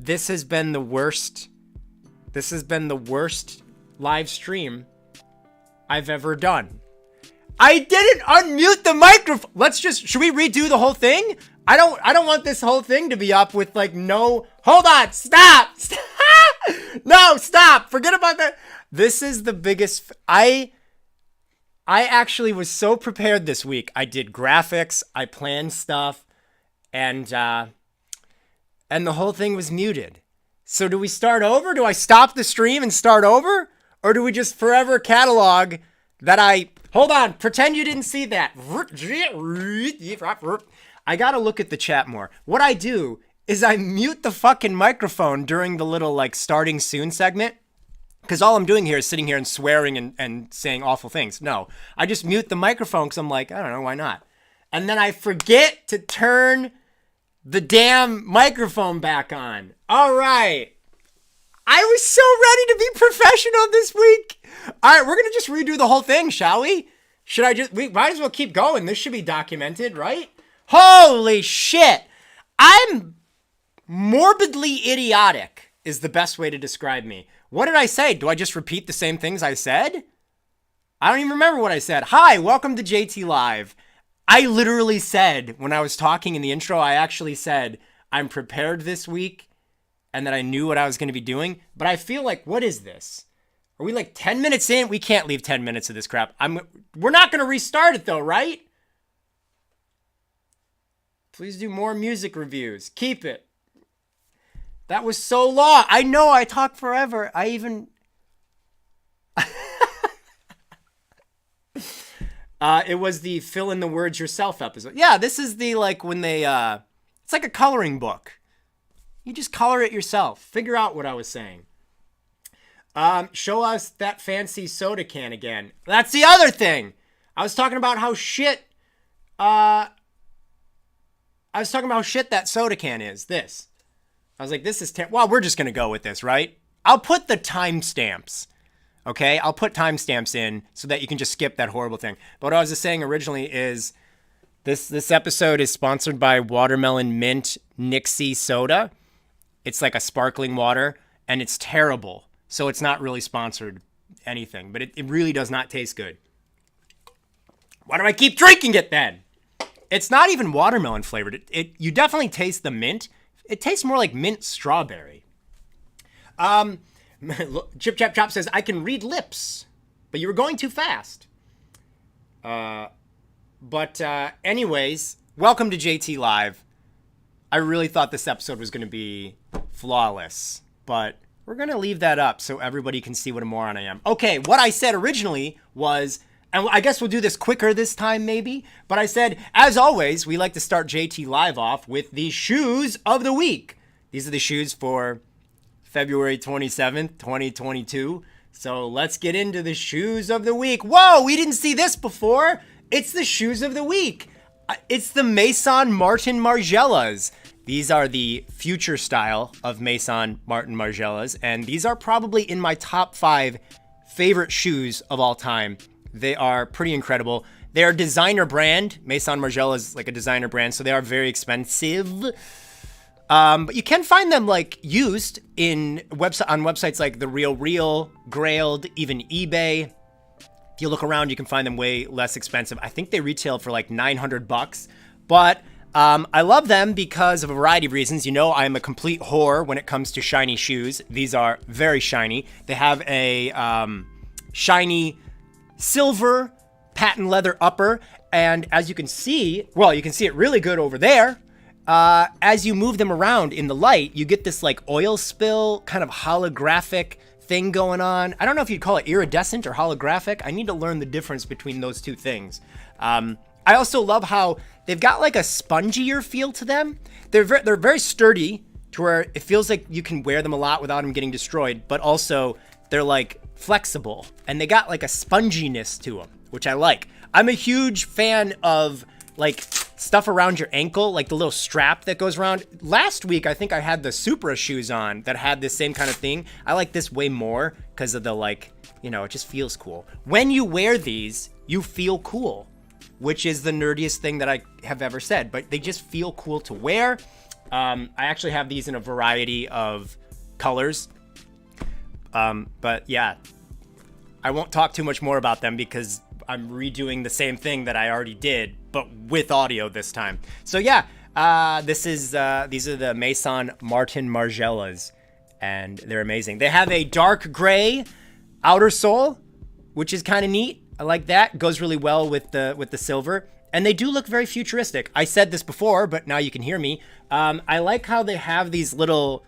this has been the worst. This has been the worst live stream I've ever done. I didn't unmute the microphone. Should we redo the whole thing? I don't want this whole thing to be up with like no, hold on, stop. No, stop. Forget about that. This is the biggest, I actually was so prepared this week. I did graphics, I planned stuff, and the whole thing was muted. So do we start over? Do I stop the stream and start over? Or do we just forever catalog that hold on, pretend you didn't see that. I gotta look at the chat more. What I do is I mute the fucking microphone during the little like starting soon segment. Because all I'm doing here is sitting here and swearing and saying awful things. No, I just mute the microphone because I'm like, I don't know, why not? And then I forget to turn the damn microphone back on. All right. I was so ready to be professional this week. All right, we're going to just redo the whole thing, shall we? We might as well keep going. This should be documented, right? Holy shit. I'm morbidly idiotic is the best way to describe me. What did I say? Do I just repeat the same things I said? I don't even remember what I said. Hi, welcome to JT Live. I literally said, when I was talking in the intro, I actually said, I'm prepared this week and that I knew what I was going to be doing. But I feel like, what is this? Are we like 10 minutes in? We can't leave 10 minutes of this crap. We're not going to restart it though, right? Please do more music reviews. Keep it. That was so long. I know I talk forever. It was the fill in the words yourself episode. Yeah, this is the like when they it's like a coloring book. You just color it yourself. Figure out what I was saying. Show us that fancy soda can again. That's the other thing. I was talking about how shit that soda can is. This. I was like, this is well, we're just going to go with this, right? I'll put the timestamps. Okay? I'll put timestamps in so that you can just skip that horrible thing. But what I was just saying originally is this episode is sponsored by Watermelon Mint Nixie Soda. It's like a sparkling water, and it's terrible. So it's not really sponsored anything, but it really does not taste good. Why do I keep drinking it then? It's not even watermelon flavored. You definitely taste the mint. It tastes more like mint strawberry. Chip Chap Chop says, I can read lips, but you were going too fast. Anyways, welcome to JT Live. I really thought this episode was going to be flawless, but we're going to leave that up so everybody can see what a moron I am. Okay, what I said originally was, and I guess we'll do this quicker this time maybe, but I said, as always, we like to start JT Live off with the shoes of the week. These are the shoes for February 27th, 2022. So let's get into the shoes of the week. Whoa, we didn't see this before. It's the shoes of the week. It's the Maison Martin Margielas. These are the future style of Maison Martin Margielas, and these are probably in my top 5 favorite shoes of all time. They are pretty incredible. They are designer brand. Maison Margiela is like a designer brand, so they are very expensive. But you can find them like used on websites like The Real Real, Grailed, even eBay. If you look around, you can find them way less expensive. I think they retail for like $900, but I love them because of a variety of reasons. You know, I'm a complete whore when it comes to shiny shoes. These are very shiny. They have a shiny silver patent leather upper, and as you can see, well, you can see it really good over there. As you move them around in the light, you get this like oil spill kind of holographic thing going on. I don't know if you'd call it iridescent or holographic. I need to learn the difference between those two things. I also love how they've got like a spongier feel to them. They're very sturdy to where it feels like you can wear them a lot without them getting destroyed, but also they're like flexible and they got like a sponginess to them, which I like. I'm a huge fan of like stuff around your ankle, like the little strap that goes around. Last week, I think I had the Supra shoes on that had this same kind of thing. I like this way more because of the like, you know, it just feels cool. When you wear these, you feel cool, which is the nerdiest thing that I have ever said, but they just feel cool to wear. I actually have these in a variety of colors. But yeah, I won't talk too much more about them because I'm redoing the same thing that I already did, but with audio this time. So yeah, these are the Maison Martin Margielas, and they're amazing. They have a dark gray outer sole, which is kind of neat. I like that. Goes really well with the silver. And they do look very futuristic. I said this before, but now you can hear me. I like how they have these little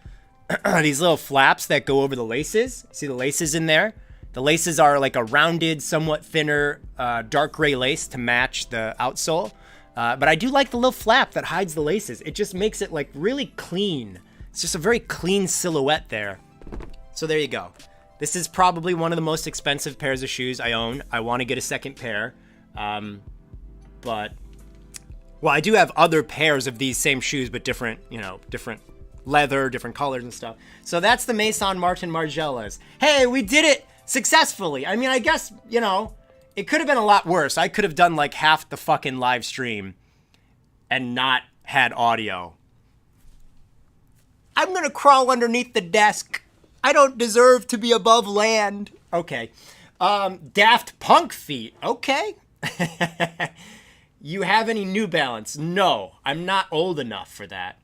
these little flaps that go over the laces. See the laces in there? The laces are like a rounded, somewhat thinner, dark gray lace to match the outsole. But I do like the little flap that hides the laces. It just makes it like really clean. It's just a very clean silhouette there. So there you go. This is probably one of the most expensive pairs of shoes I own. I want to get a second pair. But, well, I do have other pairs of these same shoes, but different, different leather, different colors and stuff. So that's the Maison Martin Margielas. Hey, we did it successfully. I mean, I guess, it could have been a lot worse. I could have done like half the fucking live stream and not had audio. I'm gonna crawl underneath the desk. I don't deserve to be above land. Okay. Daft Punk feet. Okay. You have any New Balance? No, I'm not old enough for that.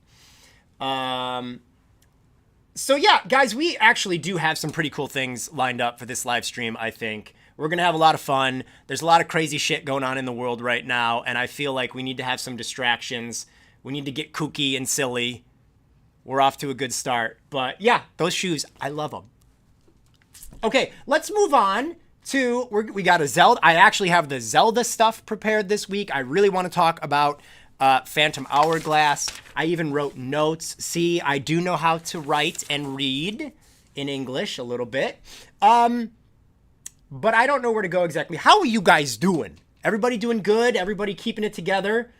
So yeah, guys, we actually do have some pretty cool things lined up for this live stream, I think. We're going to have a lot of fun. There's a lot of crazy shit going on in the world right now, and I feel like we need to have some distractions. We need to get kooky and silly. We're off to a good start. But yeah, those shoes, I love them. Okay, let's move on to, we got a Zelda. I actually have the Zelda stuff prepared this week. I really want to talk about Phantom Hourglass. I even wrote notes. See, I do know how to write and read in English a little bit. But I don't know where to go exactly. How are you guys doing? Everybody doing good? Everybody keeping it together?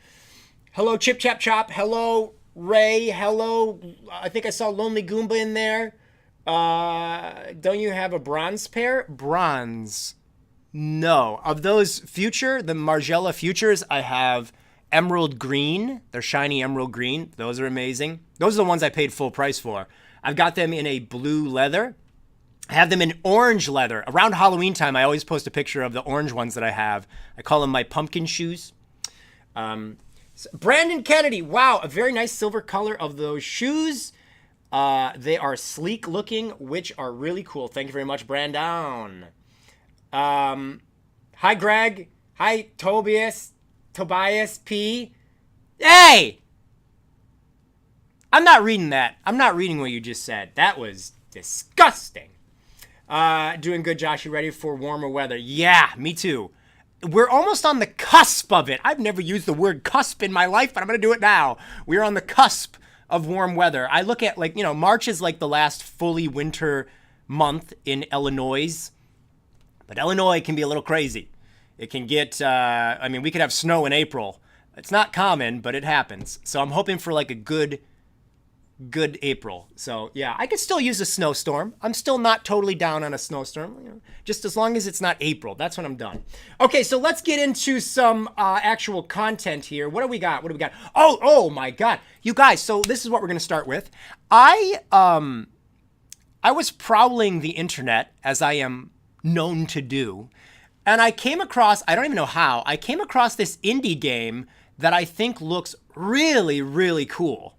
Hello, Chip Chap Chop. Hello, Ray. Hello. I think I saw Lonely Goomba in there. Don't you have a bronze pair? Bronze. No. Of those future, the Margiela Futures, I have emerald green. They're shiny emerald green. Those are amazing. Those are the ones I paid full price for. I've got them in a blue leather. I have them in orange leather. Around Halloween time, I always post a picture of the orange ones that I have. I call them my pumpkin shoes. Brandon Kennedy. Wow, a very nice silver color of those shoes. They are sleek looking, which are really cool. Thank you very much, Brandon. Hi, Greg. Hi, Tobias P. Hey! I'm not reading that. I'm not reading what you just said. That was disgusting. Doing good, Josh. You ready for warmer weather? Yeah, me too. We're almost on the cusp of it. I've never used the word cusp in my life, but I'm going to do it now. We're on the cusp of warm weather. I look at March is like the last fully winter month in Illinois. But Illinois can be a little crazy. It can get, we could have snow in April. It's not common, but it happens. So I'm hoping for like a good April. So yeah, I could still use a snowstorm. I'm still not totally down on a snowstorm, just as long as it's not April. That's when I'm done. Okay, so let's get into some actual content here. What do we got? Oh my God, you guys. So this is what we're gonna start with. I was prowling the internet, as I am known to do, and I came across, I don't even know how, I came across this indie game that I think looks really, really cool.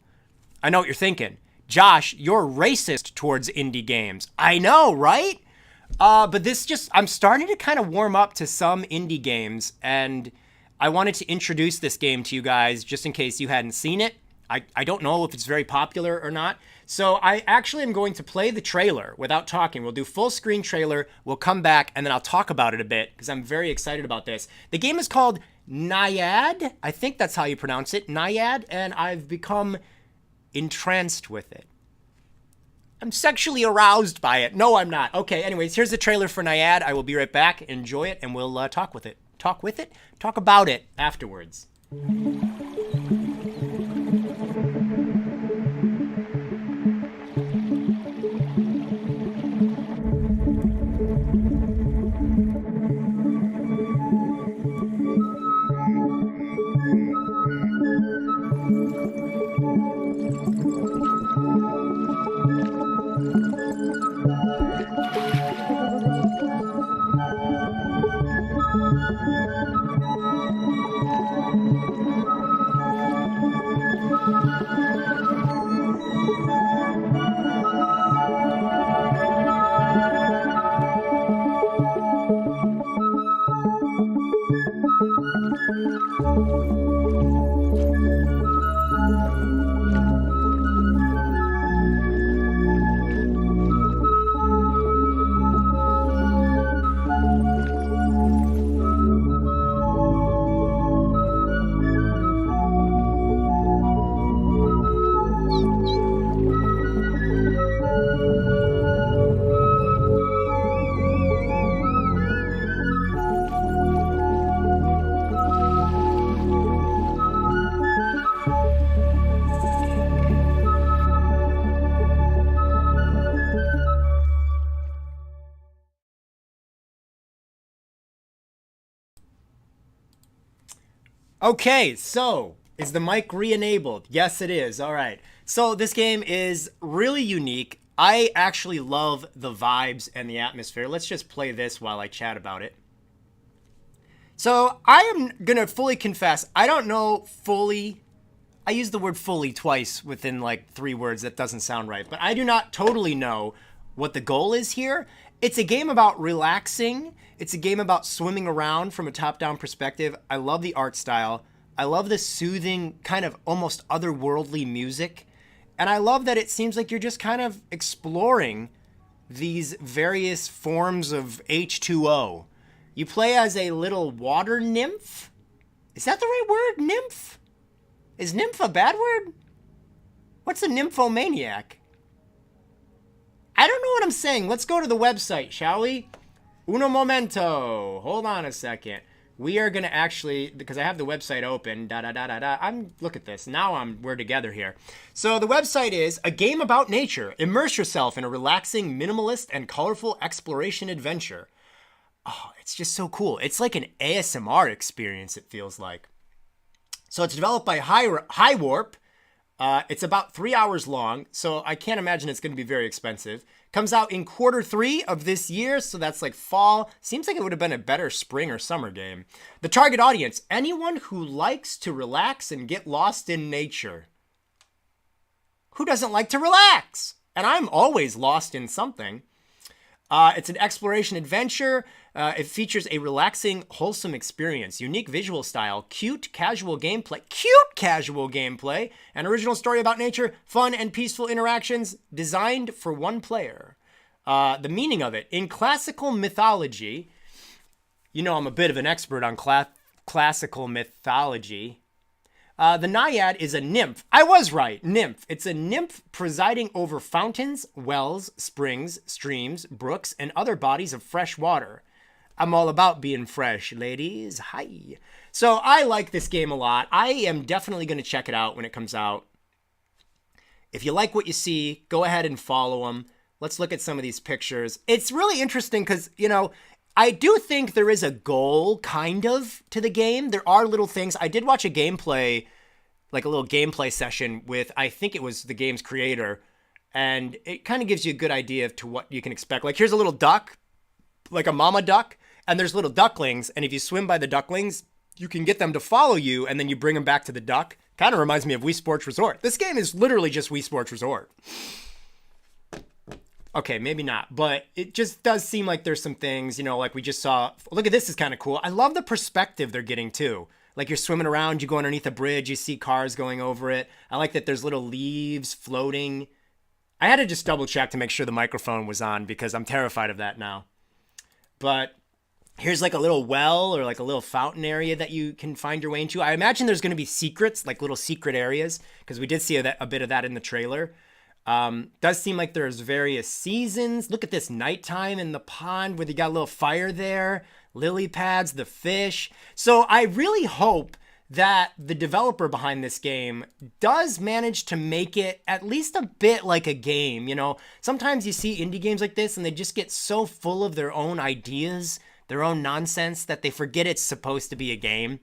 I know what you're thinking. Josh, you're racist towards indie games. I know, right? But I'm starting to kind of warm up to some indie games, and I wanted to introduce this game to you guys just in case you hadn't seen it. I don't know if it's very popular or not. So I actually am going to play the trailer without talking. We'll do full screen trailer. We'll come back, and then I'll talk about it a bit because I'm very excited about this. The game is called Naiad. I think that's how you pronounce it. Naiad, and I've become entranced with it. I'm sexually aroused by it. No, I'm not. Okay, anyways, here's the trailer for Naiad. I will be right back. Enjoy it, and we'll talk with it. Talk about it afterwards. Okay, so is the mic re-enabled? Yes, it is. All right. So this game is really unique. I actually love the vibes and the atmosphere. Let's just play this while I chat about it. So I am going to fully confess, I don't know fully. I use the word fully twice within like 3 words. That doesn't sound right. But I do not totally know what the goal is here. It's a game about relaxing. It's a game about swimming around from a top-down perspective. I love the art style. I love the soothing, kind of almost otherworldly music. And I love that it seems like you're just kind of exploring these various forms of H2O. You play as a little water nymph? Is that the right word? Nymph? Is nymph a bad word? What's a nymphomaniac? I don't know what I'm saying. Let's go to the website, shall we? Uno momento. Hold on a second. We are going to actually, because I have the website open, look at this. Now we're together here. So the website is A Game About Nature. Immerse yourself in a relaxing, minimalist, and colorful exploration adventure. Oh, it's just so cool. It's like an ASMR experience, it feels like. So it's developed by High Warp. It's about 3 hours long, so I can't imagine it's going to be very expensive. Comes out in Q3 of this year, so that's like fall. Seems like it would have been a better spring or summer game. The target audience, anyone who likes to relax and get lost in nature. Who doesn't like to relax? And I'm always lost in something. It's an exploration adventure. It features a relaxing, wholesome experience, unique visual style, cute, casual gameplay, an original story about nature, fun and peaceful interactions, designed for one player. The meaning of it, in classical mythology, you know I'm a bit of an expert on classical mythology. The Naiad is a nymph. I was right, nymph. It's a nymph presiding over fountains, wells, springs, streams, brooks, and other bodies of fresh water. I'm all about being fresh, ladies. Hi. So I like this game a lot. I am definitely going to check it out when it comes out. If you like what you see, go ahead and follow them. Let's look at some of these pictures. It's really interesting because, you know, I do think there is a goal, kind of, to the game. There are little things. I did watch a gameplay, like a little gameplay session with, I think it was the game's creator, and it kind of gives you a good idea to what you can expect. Like, here's a little duck, like a mama duck, and there's little ducklings, and if you swim by the ducklings, you can get them to follow you, and then you bring them back to the duck. Kind of reminds me of Wii Sports Resort. This game is literally just Wii Sports Resort. Okay, maybe not, but it just does seem like there's some things, you know, like we just saw. Look at this, is kind of cool. I love the perspective they're getting too. Like you're swimming around, you go underneath a bridge, you see cars going over it. I like that there's little leaves floating. I had to just double check to make sure the microphone was on because I'm terrified of that now. But here's like a little well or like a little fountain area that you can find your way into. I imagine there's going to be secrets, like little secret areas, because we did see a bit of that in the trailer. Does seem like there's various seasons. Look at this nighttime in the pond where they got a little fire there, lily pads, the fish. So I really hope that the developer behind this game does manage to make it at least a bit like a game. You know, sometimes you see indie games like this and they just get so full of their own ideas, their own nonsense, that they forget it's supposed to be a game.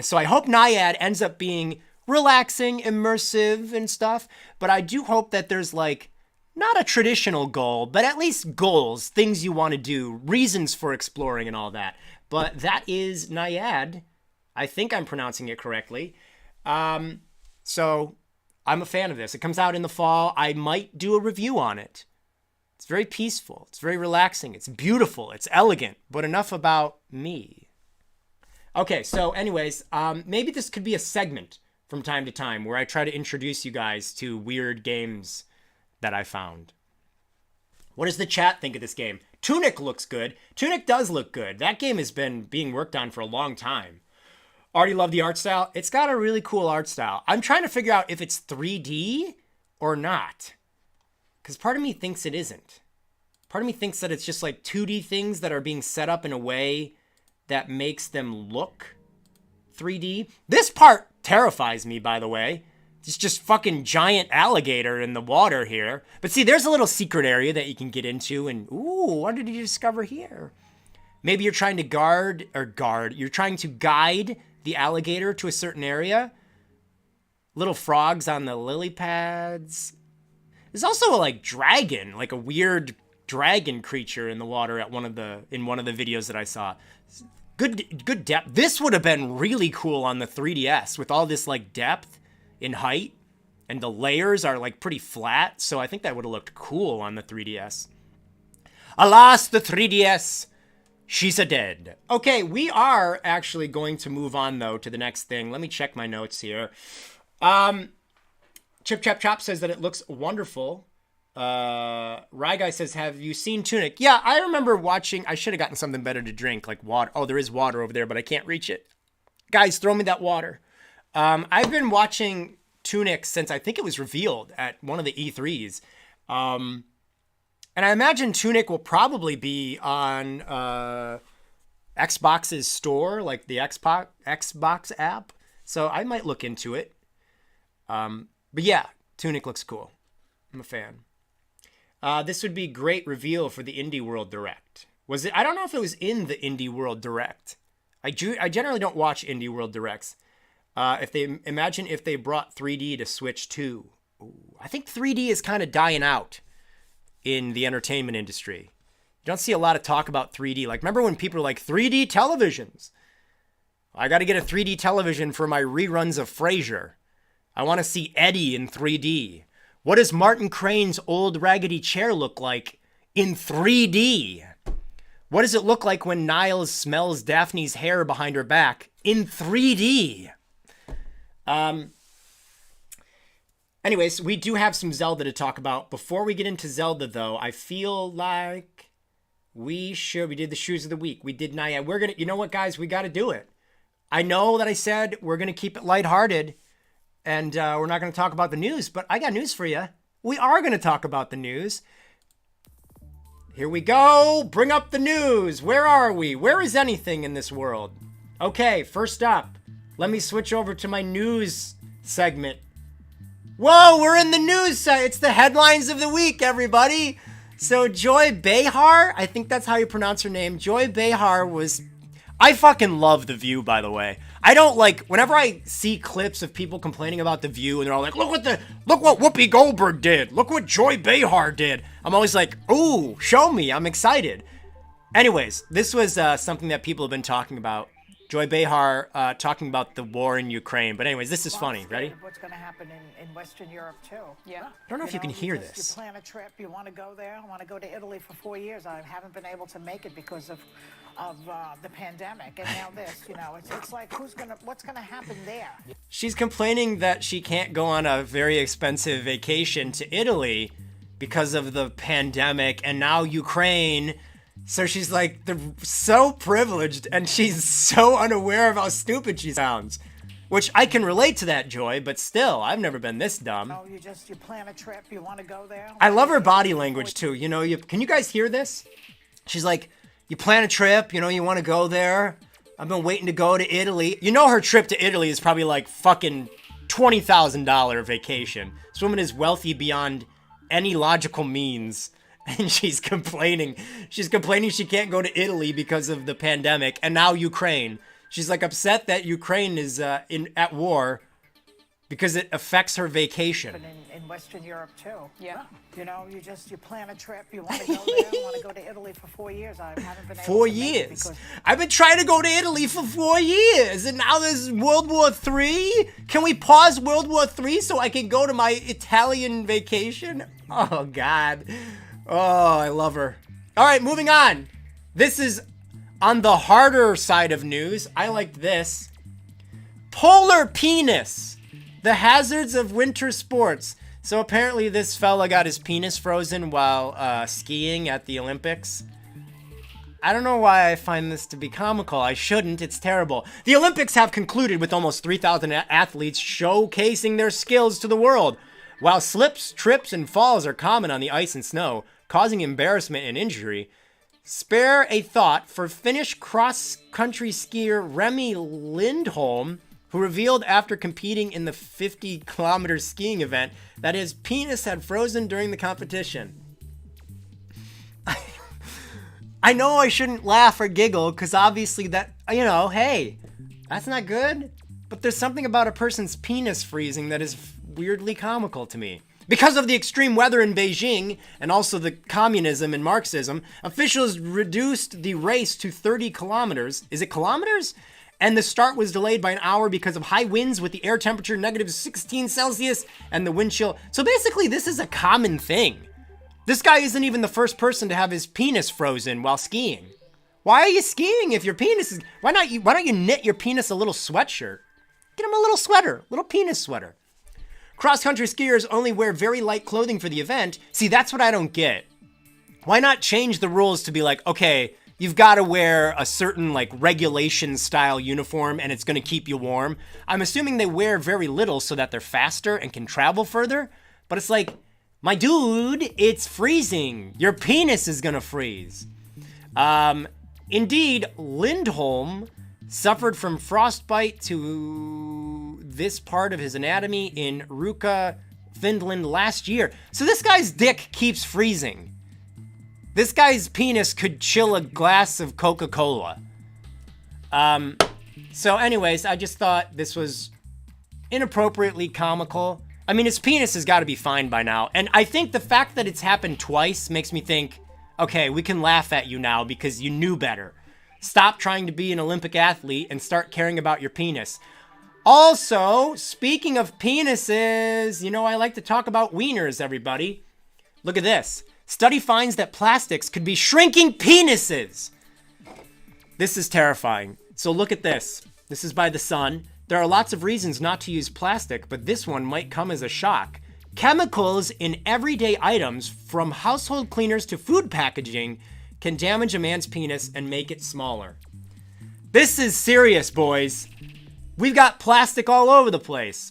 So I hope Naiad ends up being relaxing, immersive, and stuff. But I do hope that there's like not a traditional goal, but at least goals, things you want to do, reasons for exploring and all that. But that is Naiad. I think I'm pronouncing it correctly. So I'm a fan of this. It comes out in the fall. I might do a review on it. It's very peaceful. It's very relaxing. It's beautiful. It's elegant. But enough about me. Okay, so anyways, maybe this could be a segment from time to time where I try to introduce you guys to weird games that I found. What does the chat think of this game? Tunic looks good. Tunic does look good. That game has been being worked on for a long time. Already love the art style. It's got a really cool art style. I'm trying to figure out if it's 3D or not, because part of me thinks it isn't. Part of me thinks that it's just like 2D things that are being set up in a way that makes them look 3D. This part terrifies me, by the way. It's just fucking giant alligator in the water here. But see, there's a little secret area that you can get into, and ooh, what did you discover here? Maybe you're trying to you're trying to guide the alligator to a certain area. Little frogs on the lily pads. There's also a like dragon, like a weird dragon creature in the water at one of the videos that I saw. Good depth. This would have been really cool on the 3DS with all this like depth in height, and the layers are like pretty flat, so I think that would have looked cool on the 3DS. Alas, the 3DS, she's a dead. Okay, we are actually going to move on though to the next thing. Let me check my notes here. Chip Chap Chop says that it looks wonderful. Rye Guy says, have you seen Tunic? Yeah, I remember watching. I should have gotten something better to drink, like water. Oh, there is water over there, but I can't reach it. Guys, throw me that water. I've been watching Tunic since I think it was revealed at one of the E3s. And I imagine Tunic will probably be on Xbox's store, like the Xbox app. So I might look into it. But yeah, Tunic looks cool. I'm a fan. This would be great reveal for the Indie World Direct. Was it? I don't know if it was in the Indie World Direct. I generally don't watch Indie World Directs. If they brought 3D to Switch 2. Ooh, I think 3D is kind of dying out in the entertainment industry. You don't see a lot of talk about 3D. Like, remember when people were like, 3D televisions? I got to get a 3D television for my reruns of Frasier. I want to see Eddie in 3D. What does Martin Crane's old raggedy chair look like in 3D? What does it look like when Niles smells Daphne's hair behind her back in 3D? Anyways, we do have some Zelda to talk about. Before we get into Zelda, though, I feel like we did the Shoes of the Week. We did Naiad. You know what, guys? We got to do it. I know that I said we're going to keep it lighthearted. And we're not going to talk about the news, but I got news for you. We are going to talk about the news. Here we go. Bring up the news. Where are we? Where is anything in this world? Okay, first up, let me switch over to my news segment. Whoa, we're in the news. It's the headlines of the week, everybody. So Joy Behar, I think that's how you pronounce her name. Joy Behar was... I fucking love The View, by the way. I don't like, whenever I see clips of people complaining about The View and they're all like, look what Whoopi Goldberg did. Look what Joy Behar did. I'm always like, ooh, show me. I'm excited. Anyways, this was something that people have been talking about. Joy Behar talking about the war in Ukraine. But anyways, this is funny. Ready? What's going to happen in Western Europe, too. Yeah. I don't know if you can hear this. You plan a trip. You want to go there. I want to go to Italy for 4 years. I haven't been able to make it because of the pandemic. And now this, it's like, what's going to happen there? She's complaining that she can't go on a very expensive vacation to Italy because of the pandemic and now Ukraine. So she's like, they're so privileged and she's so unaware of how stupid she sounds. Which I can relate to that, Joy, but still, I've never been this dumb. Oh, you plan a trip, you want to go there? I love her body language too. Can you guys hear this? She's like, you plan a trip, you want to go there. I've been waiting to go to Italy. Her trip to Italy is probably like fucking $20,000 vacation. This woman is wealthy beyond any logical means. And she's complaining. She's complaining she can't go to Italy because of the pandemic. And now Ukraine. She's like upset that Ukraine is at war because it affects her vacation. In Western Europe, too. Yeah. You plan a trip. You want to go there. I want to go to Italy for 4 years. I haven't been able 4 to make it years. because... I've been trying to go to Italy for 4 years. And now there's World War III. Can we pause World War III so I can go to my Italian vacation? Oh, God. Oh, I love her. All right, moving on. This is on the harder side of news. I liked this. Polar penis. The hazards of winter sports. So apparently this fella got his penis frozen while skiing at the Olympics. I don't know why I find this to be comical. I shouldn't. It's terrible. The Olympics have concluded with almost 3,000 athletes showcasing their skills to the world. While slips, trips, and falls are common on the ice and snow, causing embarrassment and injury, spare a thought for Finnish cross-country skier Remi Lindholm, who revealed after competing in the 50-kilometer skiing event that his penis had frozen during the competition. I know I shouldn't laugh or giggle, because obviously that, hey, That's not good. But there's something about a person's penis freezing that is weirdly comical to me. Because of the extreme weather in Beijing and also the communism and Marxism, officials reduced the race to 30 kilometers. Is it kilometers? And the start was delayed by an hour because of high winds with the air temperature negative 16 Celsius and the wind chill. So basically, this is a common thing. This guy isn't even the first person to have his penis frozen while skiing. Why are you skiing if your penis is... Why don't you knit your penis a little sweatshirt? Get him a little sweater, little penis sweater. Cross-country skiers only wear very light clothing for the event. See, that's what I don't get. Why not change the rules to be like, okay, you've got to wear a certain like regulation style uniform and it's going to keep you warm. I'm assuming they wear very little so that they're faster and can travel further. But it's like, my dude, it's freezing. Your penis is going to freeze. Indeed, Lindholm suffered from frostbite to this part of his anatomy in Ruka, Finland last year. So this guy's dick keeps freezing. This guy's penis could chill a glass of Coca-Cola. So anyways, I just thought this was inappropriately comical. I mean, his penis has got to be fine by now. And I think the fact that it's happened twice makes me think, okay, we can laugh at you now because you knew better. Stop trying to be an Olympic athlete and start caring about your penis. Also, speaking of penises, you know, I like to talk about wieners, everybody. Look at this. Study finds that plastics could be shrinking penises. This is terrifying. So look at this. This is by The Sun. There are lots of reasons not to use plastic, but this one might come as a shock. Chemicals in everyday items, from household cleaners to food packaging, can damage a man's penis and make it smaller. This is serious, boys. We've got plastic all over the place.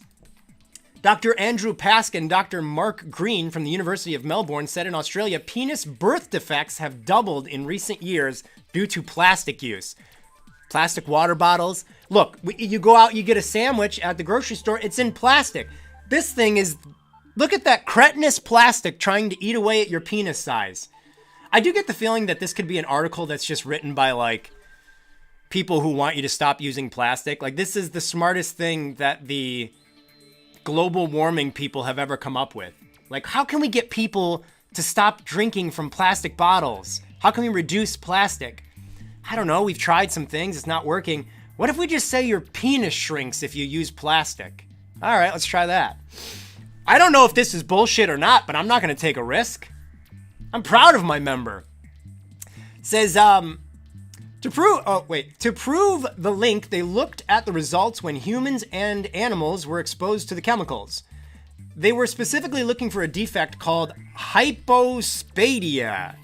Dr. Andrew Pask and Dr. Mark Green from the University of Melbourne said in Australia, penis birth defects have doubled in recent years due to plastic use. Plastic water bottles. Look, you go out, you get a sandwich at the grocery store, it's in plastic. This thing is, look at that cretinous plastic trying to eat away at your penis size. I do get the feeling that this could be an article that's just written by like people who want you to stop using plastic. Like, this is the smartest thing that the global warming people have ever come up with. Like, how can we get people to stop drinking from plastic bottles? How can we reduce plastic? I don't know. We've tried some things. It's not working. What if we just say your penis shrinks if you use plastic? All right, let's try that. I don't know if this is bullshit or not, but I'm not going to take a risk. I'm proud of my member. It says, to prove the link, they looked at the results when humans and animals were exposed to the chemicals. They were specifically looking for a defect called hypospadia.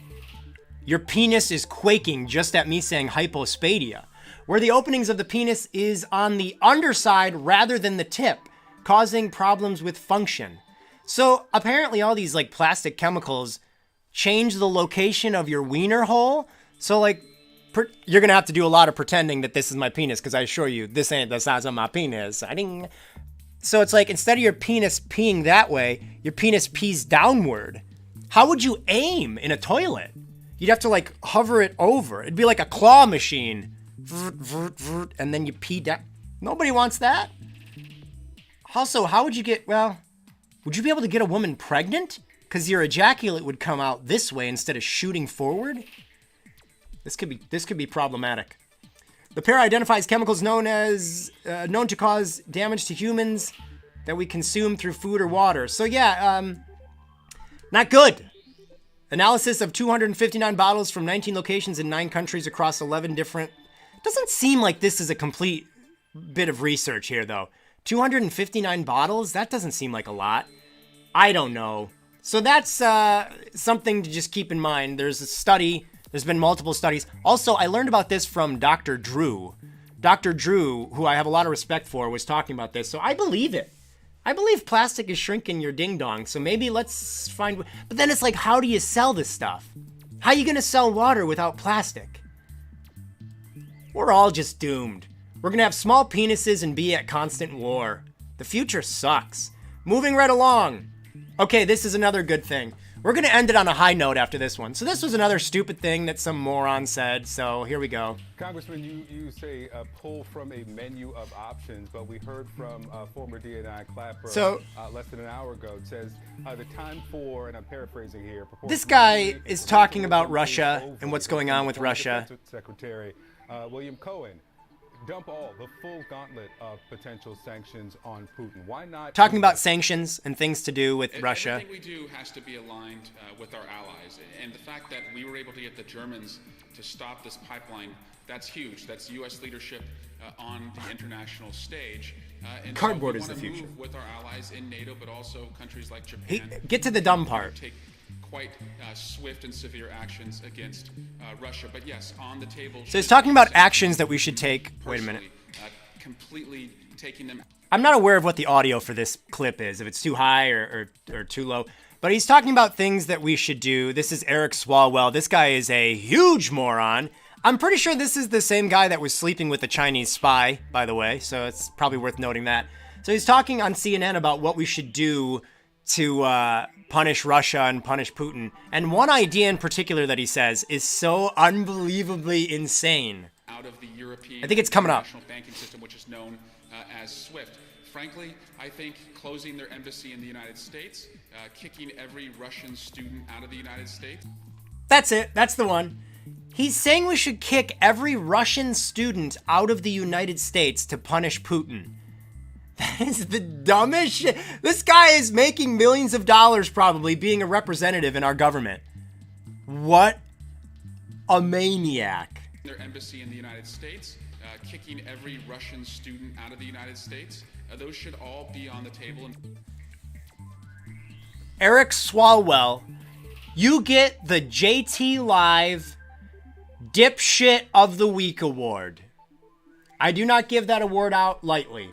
Your penis is quaking just at me saying hypospadia, where the openings of the penis is on the underside rather than the tip, causing problems with function. So apparently all these like plastic chemicals change the location of your wiener hole. So like, you're going to have to do a lot of pretending that this is my penis, because I assure you, this ain't the size of my penis. So it's like, instead of your penis peeing that way, your penis pees downward. How would you aim in a toilet? You'd have to like hover it over. It'd be like a claw machine. And then you pee down. Nobody wants that. Also, how would you would you be able to get a woman pregnant? Because your ejaculate would come out this way instead of shooting forward. This could be problematic. The pair identifies chemicals known to cause damage to humans that we consume through food or water. So yeah, not good. Analysis of 259 bottles from 19 locations in 9 countries across 11 different... Doesn't seem like this is a complete bit of research here, though. 259 bottles? That doesn't seem like a lot. I don't know. So that's something to just keep in mind. There's a study. There's been multiple studies. Also, I learned about this from Dr. Drew. Dr. Drew, who I have a lot of respect for, was talking about this. So I believe it. I believe plastic is shrinking your ding-dong. So maybe let's find... But then it's like, how do you sell this stuff? How are you going to sell water without plastic? We're all just doomed. We're going to have small penises and be at constant war. The future sucks. Moving right along. Okay, this is another good thing. We're going to end it on a high note after this one. So this was another stupid thing that some moron said. So here we go. Congressman, you say pull from a menu of options, but we heard from former DNI Clapper less than an hour ago. It says the time for, and I'm paraphrasing here. This guy is talking about Russia and what's going on with Russia. Secretary William Cohen. Dump the full gauntlet of potential sanctions on Putin. Why not? Talking about sanctions and things to do with Russia. Everything we do has to be aligned with our allies. And the fact that we were able to get the Germans to stop this pipeline, that's huge. That's U.S. leadership on the international stage. And Cardboard so is the future. move with our allies in NATO, but also countries like Japan. Get to the dumb part. Take quite swift and severe actions against Russia. But yes, on the table. So he's talking about actions that we should take. Wait a minute. Completely taking them. I'm not aware of what the audio for this clip is, if it's too high or too low. But he's talking about things that we should do. This is Eric Swalwell. This guy is a huge moron. I'm pretty sure this is the same guy that was sleeping with a Chinese spy, by the way. So it's probably worth noting that. So he's talking on CNN about what we should do to punish Russia and punish Putin. And one idea in particular that he says is so unbelievably insane. Out of the European I think it's coming up. banking system, which is known as SWIFT. Frankly, I think closing their embassy in the United States, kicking every Russian student out of the United States. That's it. That's the one. He's saying we should kick every Russian student out of the United States to punish Putin. That is the dumbest shit. This guy is making millions of dollars probably being a representative in our government. What a maniac. Their embassy in the United States, kicking every Russian student out of the United States. Those should all be on the table. Eric Swalwell, you get the JT Live Dipshit of the Week award. I do not give that award out lightly.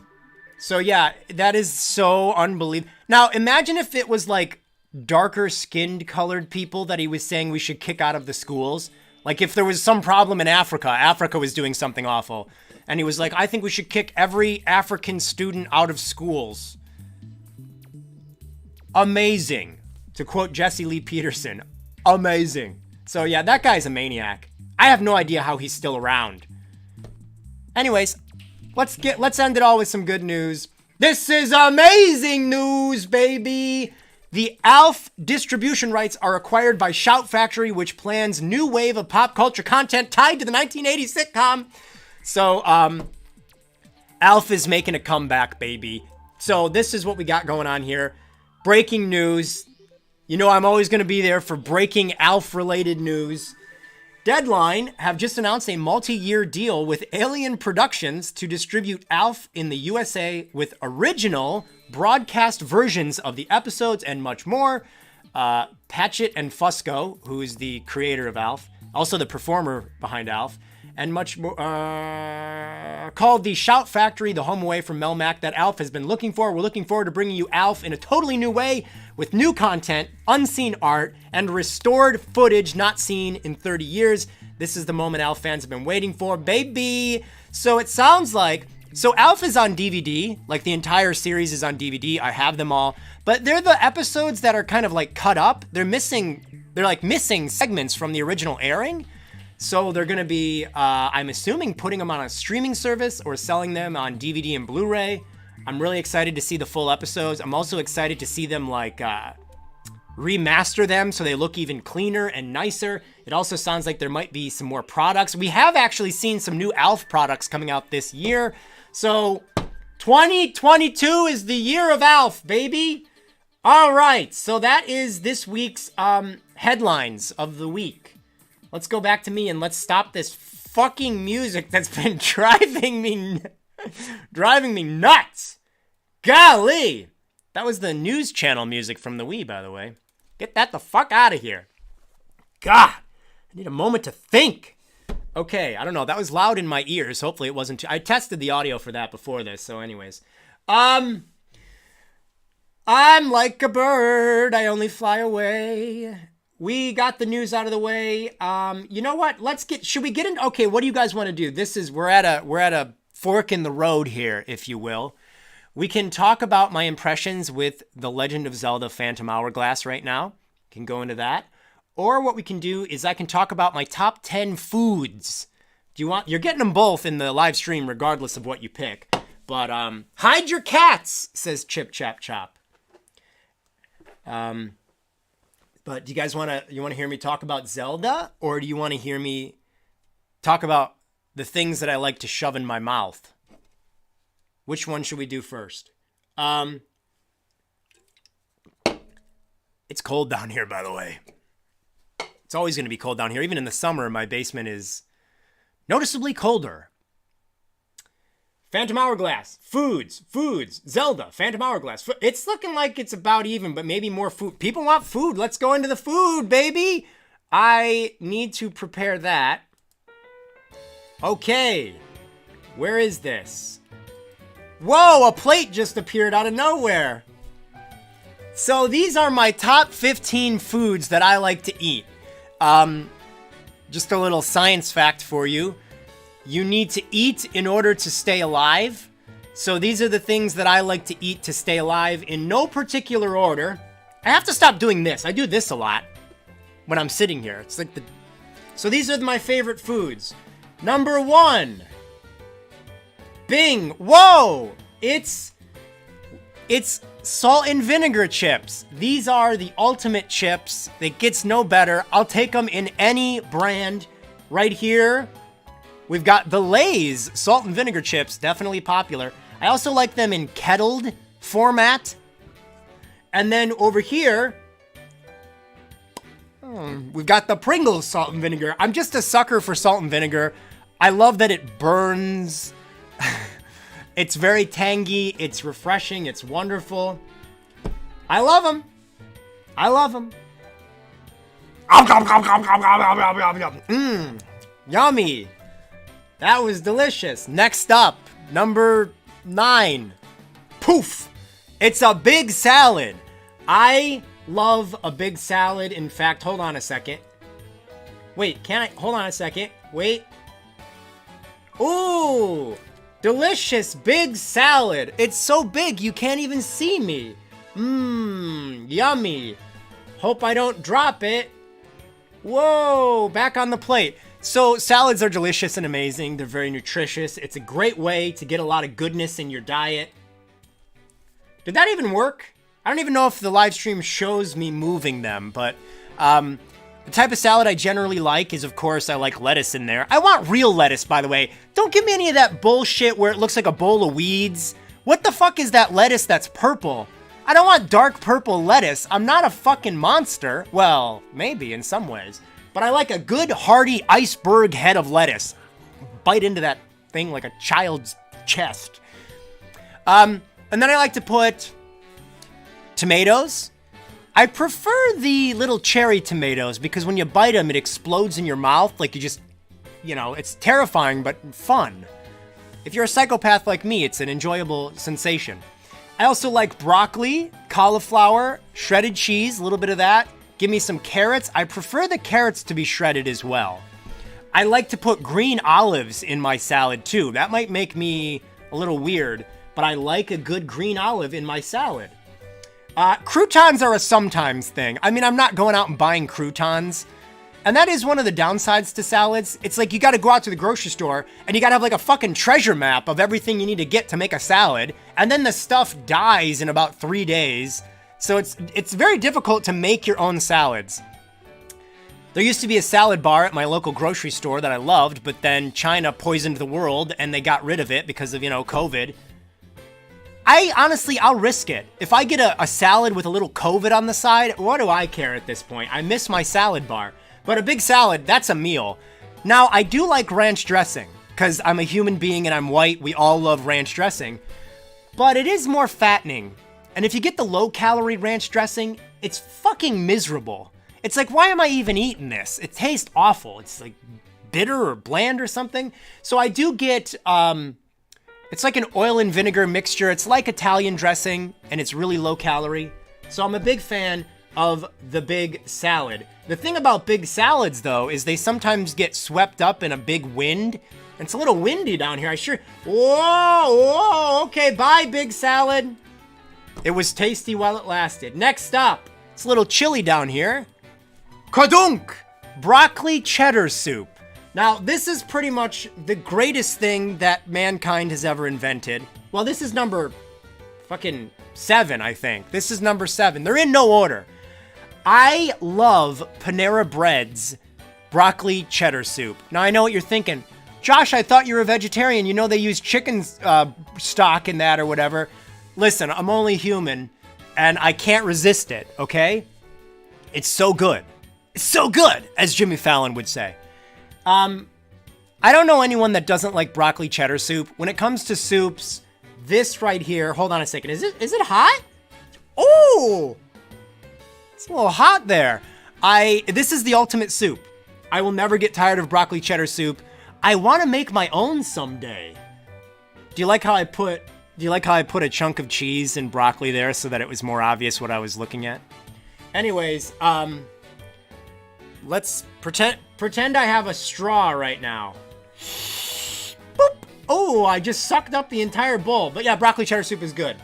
So yeah, that is so unbelievable. Now, imagine if it was like darker skinned colored people that he was saying we should kick out of the schools. Like if there was some problem in Africa, Africa was doing something awful. And he was like, I think we should kick every African student out of schools. Amazing. To quote Jesse Lee Peterson, amazing. So yeah, that guy's a maniac. I have no idea how he's still around. Anyways, let's end it all with some good news. This is amazing news, baby. The ALF distribution rights are acquired by Shout Factory, which plans new wave of pop culture content tied to the 1980s sitcom. So, ALF is making a comeback, baby. So this is what we got going on here. Breaking news. You know I'm always going to be there for breaking ALF-related news. Deadline have just announced a multi-year deal with Alien Productions to distribute ALF in the USA with original broadcast versions of the episodes and much more. Patchett and Fusco, who is the creator of ALF, also the performer behind ALF, and much more, called the Shout Factory, the home away from Melmac that ALF has been looking for. We're looking forward to bringing you ALF in a totally new way with new content, unseen art, and restored footage not seen in 30 years. This is the moment ALF fans have been waiting for, baby. So it sounds like, so ALF is on DVD, like the entire series is on DVD. I have them all, but they're the episodes that are kind of like cut up. They're like missing segments from the original airing. So they're going to be, I'm assuming, putting them on a streaming service or selling them on DVD and Blu-ray. I'm really excited to see the full episodes. I'm also excited to see them like remaster them so they look even cleaner and nicer. It also sounds like there might be some more products. We have actually seen some new ALF products coming out this year. So 2022 is the year of ALF, baby. All right, so that is this week's headlines of the week. Let's go back to me and let's stop this fucking music that's been driving me nuts. Golly. That was the news channel music from the Wii, by the way. Get that the fuck out of here. God, I need a moment to think. Okay, I don't know. That was loud in my ears. Hopefully it wasn't I tested the audio for that before this, so anyways. I'm like a bird. I only fly away. We got the news out of the way. You know what? Should we get in? Okay, what do you guys want to do? We're at a fork in the road here, if you will. We can talk about my impressions with The Legend of Zelda Phantom Hourglass right now. Can go into that. Or what we can do is I can talk about my top 10 foods. You're getting them both in the live stream regardless of what you pick. But hide your cats, says Chip Chap Chop. But do you guys want to hear me talk about Zelda, or do you want to hear me talk about the things that I like to shove in my mouth? Which one should we do first? It's cold down here, by the way. It's always going to be cold down here. Even in the summer, my basement is noticeably colder. Phantom Hourglass. Foods. Zelda. Phantom Hourglass. It's looking like it's about even, but maybe more food. People want food. Let's go into the food, baby. I need to prepare that. Okay. Where is this? Whoa, a plate just appeared out of nowhere. So these are my top 15 foods that I like to eat. Just a little science fact for you. You need to eat in order to stay alive. So these are the things that I like to eat to stay alive in no particular order. I have to stop doing this. I do this a lot when I'm sitting here. It's like So these are my favorite foods. Number 1. Bing. Whoa! It's salt and vinegar chips. These are the ultimate chips. It gets no better. I'll take them in any brand. Right here, we've got the Lay's salt and vinegar chips, definitely popular. I also like them in kettled format. And then over here, we've got the Pringles salt and vinegar. I'm just a sucker for salt and vinegar. I love that it burns. It's very tangy. It's refreshing. It's wonderful. I love them. Yummy. That was delicious. Next up, number 9. Poof. It's a big salad. I love a big salad. In fact, hold on a second. Wait, hold on a second. Wait. Ooh. Delicious big salad. It's so big you can't even see me. Yummy. Hope I don't drop it. Whoa, back on the plate. So salads are delicious and amazing. They're very nutritious. It's a great way to get a lot of goodness in your diet. Did that even work? I don't even know if the live stream shows me moving them, but the type of salad I generally like is, of course, I like lettuce in there. I want real lettuce, by the way. Don't give me any of that bullshit where it looks like a bowl of weeds. What the fuck is that lettuce that's purple? I don't want dark purple lettuce. I'm not a fucking monster. Well, maybe in some ways. But I like a good, hearty iceberg head of lettuce. Bite into that thing like a child's chest. And then I like to put tomatoes. I prefer the little cherry tomatoes because when you bite them, it explodes in your mouth. Like you just, it's terrifying, but fun. If you're a psychopath like me, it's an enjoyable sensation. I also like broccoli, cauliflower, shredded cheese, a little bit of that. Give me some carrots. I prefer the carrots to be shredded as well. I like to put green olives in my salad too. That might make me a little weird, but I like a good green olive in my salad. Croutons are a sometimes thing. I mean, I'm not going out and buying croutons. And that is one of the downsides to salads. It's like you got to go out to the grocery store and you got to have like a fucking treasure map of everything you need to get to make a salad. And then the stuff dies in about 3 days. So it's very difficult to make your own salads. There used to be a salad bar at my local grocery store that I loved, but then China poisoned the world and they got rid of it because of, COVID. I'll risk it. If I get a salad with a little COVID on the side, what do I care at this point? I miss my salad bar. But a big salad, that's a meal. Now, I do like ranch dressing, because I'm a human being and I'm white. We all love ranch dressing. But it is more fattening. And if you get the low-calorie ranch dressing, it's fucking miserable. It's like, why am I even eating this? It tastes awful. It's like bitter or bland or something. So I do get... It's like an oil and vinegar mixture. It's like Italian dressing, and it's really low calorie. So I'm a big fan of the big salad. The thing about big salads, though, is they sometimes get swept up in a big wind. It's a little windy down here. Whoa, okay, bye, big salad. It was tasty while it lasted. Next up, It's a little chilly down here. Kadunk! Broccoli cheddar soup. Now, this is pretty much the greatest thing that mankind has ever invented. Well, this is number fucking 7, I think. This is number 7. They're in no order. I love Panera Bread's broccoli cheddar soup. Now, I know what you're thinking. Josh, I thought you were a vegetarian. You know they use chicken stock in that or whatever. Listen, I'm only human, and I can't resist it, okay? It's so good. It's so good, as Jimmy Fallon would say. I don't know anyone that doesn't like broccoli cheddar soup. When it comes to soups, this right here, hold on a second. Is it hot? Oh! It's a little hot there. This is the ultimate soup. I will never get tired of broccoli cheddar soup. I want to make my own someday. Do you like how I put a chunk of cheese and broccoli there so that it was more obvious what I was looking at? Anyways, let's pretend I have a straw right now. Boop. Oh, I just sucked up the entire bowl. But yeah, broccoli cheddar soup is good.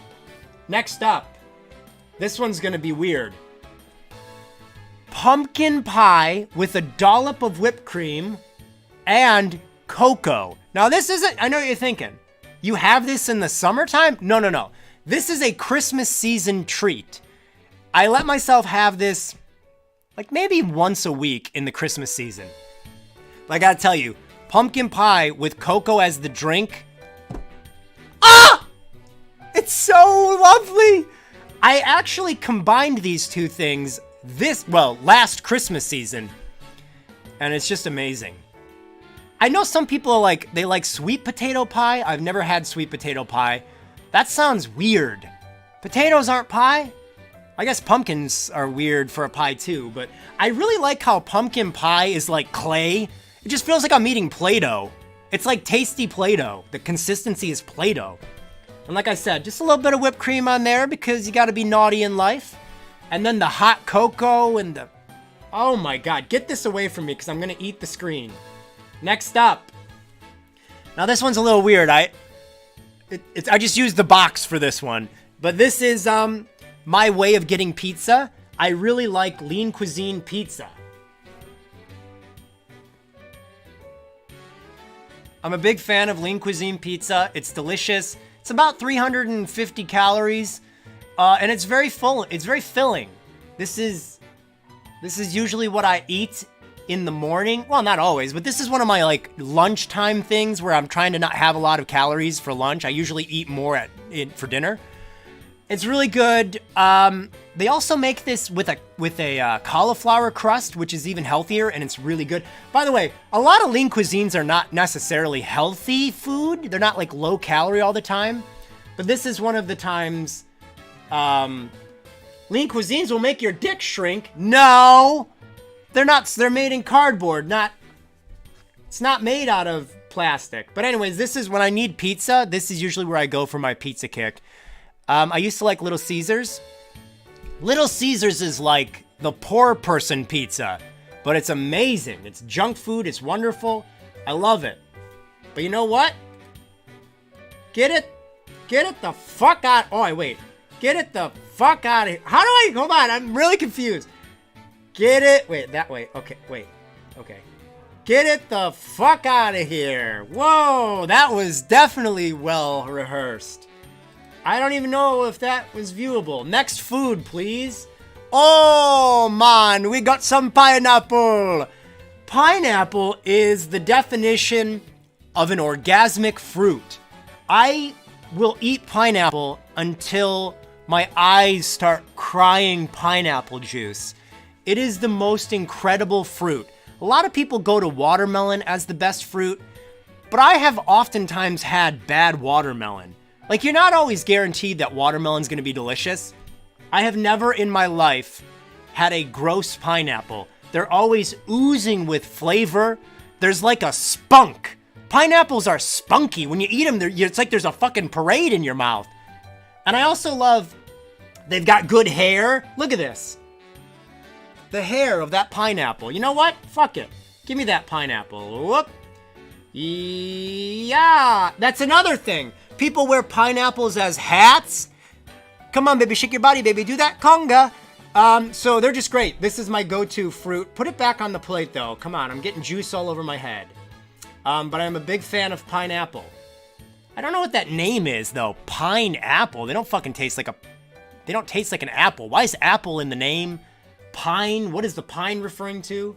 Next up, this one's gonna be weird. Pumpkin pie with a dollop of whipped cream and cocoa. Now this isn't, I know what you're thinking. You have this in the summertime? No. This is a Christmas season treat. I let myself have this like maybe once a week in the Christmas season. But I gotta tell you, pumpkin pie with cocoa as the drink. Ah! It's so lovely! I actually combined these two things last Christmas season. And it's just amazing. I know some people are like, they like sweet potato pie. I've never had sweet potato pie. That sounds weird. Potatoes aren't pie? I guess pumpkins are weird for a pie too, but I really like how pumpkin pie is like clay. It just feels like I'm eating Play-Doh. It's like tasty Play-Doh. The consistency is Play-Doh. And like I said, just a little bit of whipped cream on there because you gotta be naughty in life. And then the hot cocoa and the... Oh my god, get this away from me because I'm gonna eat the screen. Next up. Now this one's a little weird. I just used the box for this one. But this is my way of getting pizza. I really like lean cuisine pizza. I'm a big fan of lean cuisine pizza. It's delicious. It's about 350 calories. And it's very full. It's very filling. This is usually what I eat in the morning. Well, not always, but this is one of my like lunchtime things where I'm trying to not have a lot of calories for lunch. I usually eat more for dinner. It's really good. They also make this with a cauliflower crust, which is even healthier, and it's really good. By the way, a lot of lean cuisines are not necessarily healthy food. They're not like low calorie all the time, but this is one of the times. Lean cuisines will make your dick shrink. No, they're not. They're made in cardboard. It's not made out of plastic. But anyways, this is when I need pizza. This is usually where I go for my pizza kick. I used to like Little Caesars. Little Caesars is like the poor person pizza, but it's amazing. It's junk food. It's wonderful. I love it. But you know what? Get it the fuck out. Oh, wait. Get it the fuck out of here. How do I, hold on, I'm really confused. Wait, that way. Okay, wait. Okay. Get it the fuck out of here. Whoa, that was definitely well rehearsed. I don't even know if that was viewable. Next food, please. Oh, man, we got some pineapple. Pineapple is the definition of an orgasmic fruit. I will eat pineapple until my eyes start crying pineapple juice. It is the most incredible fruit. A lot of people go to watermelon as the best fruit, but I have oftentimes had bad watermelon. Like, you're not always guaranteed that watermelon's gonna be delicious. I have never in my life had a gross pineapple. They're always oozing with flavor. There's like a spunk. Pineapples are spunky. When you eat them, it's like there's a fucking parade in your mouth. And I also love, they've got good hair. Look at this. The hair of that pineapple. You know what? Fuck it. Give me that pineapple. Whoop. Yeah. That's another thing. People wear pineapples as hats. Come on, baby. Shake your body, baby. Do that conga. So they're just great. This is my go-to fruit. Put it back on the plate, though. Come on, I'm getting juice all over my head. But I'm a big fan of pineapple. I don't know what that name is, though. Pineapple. They don't fucking taste like They don't taste like an apple. Why is apple in the name? Pine. What is the pine referring to?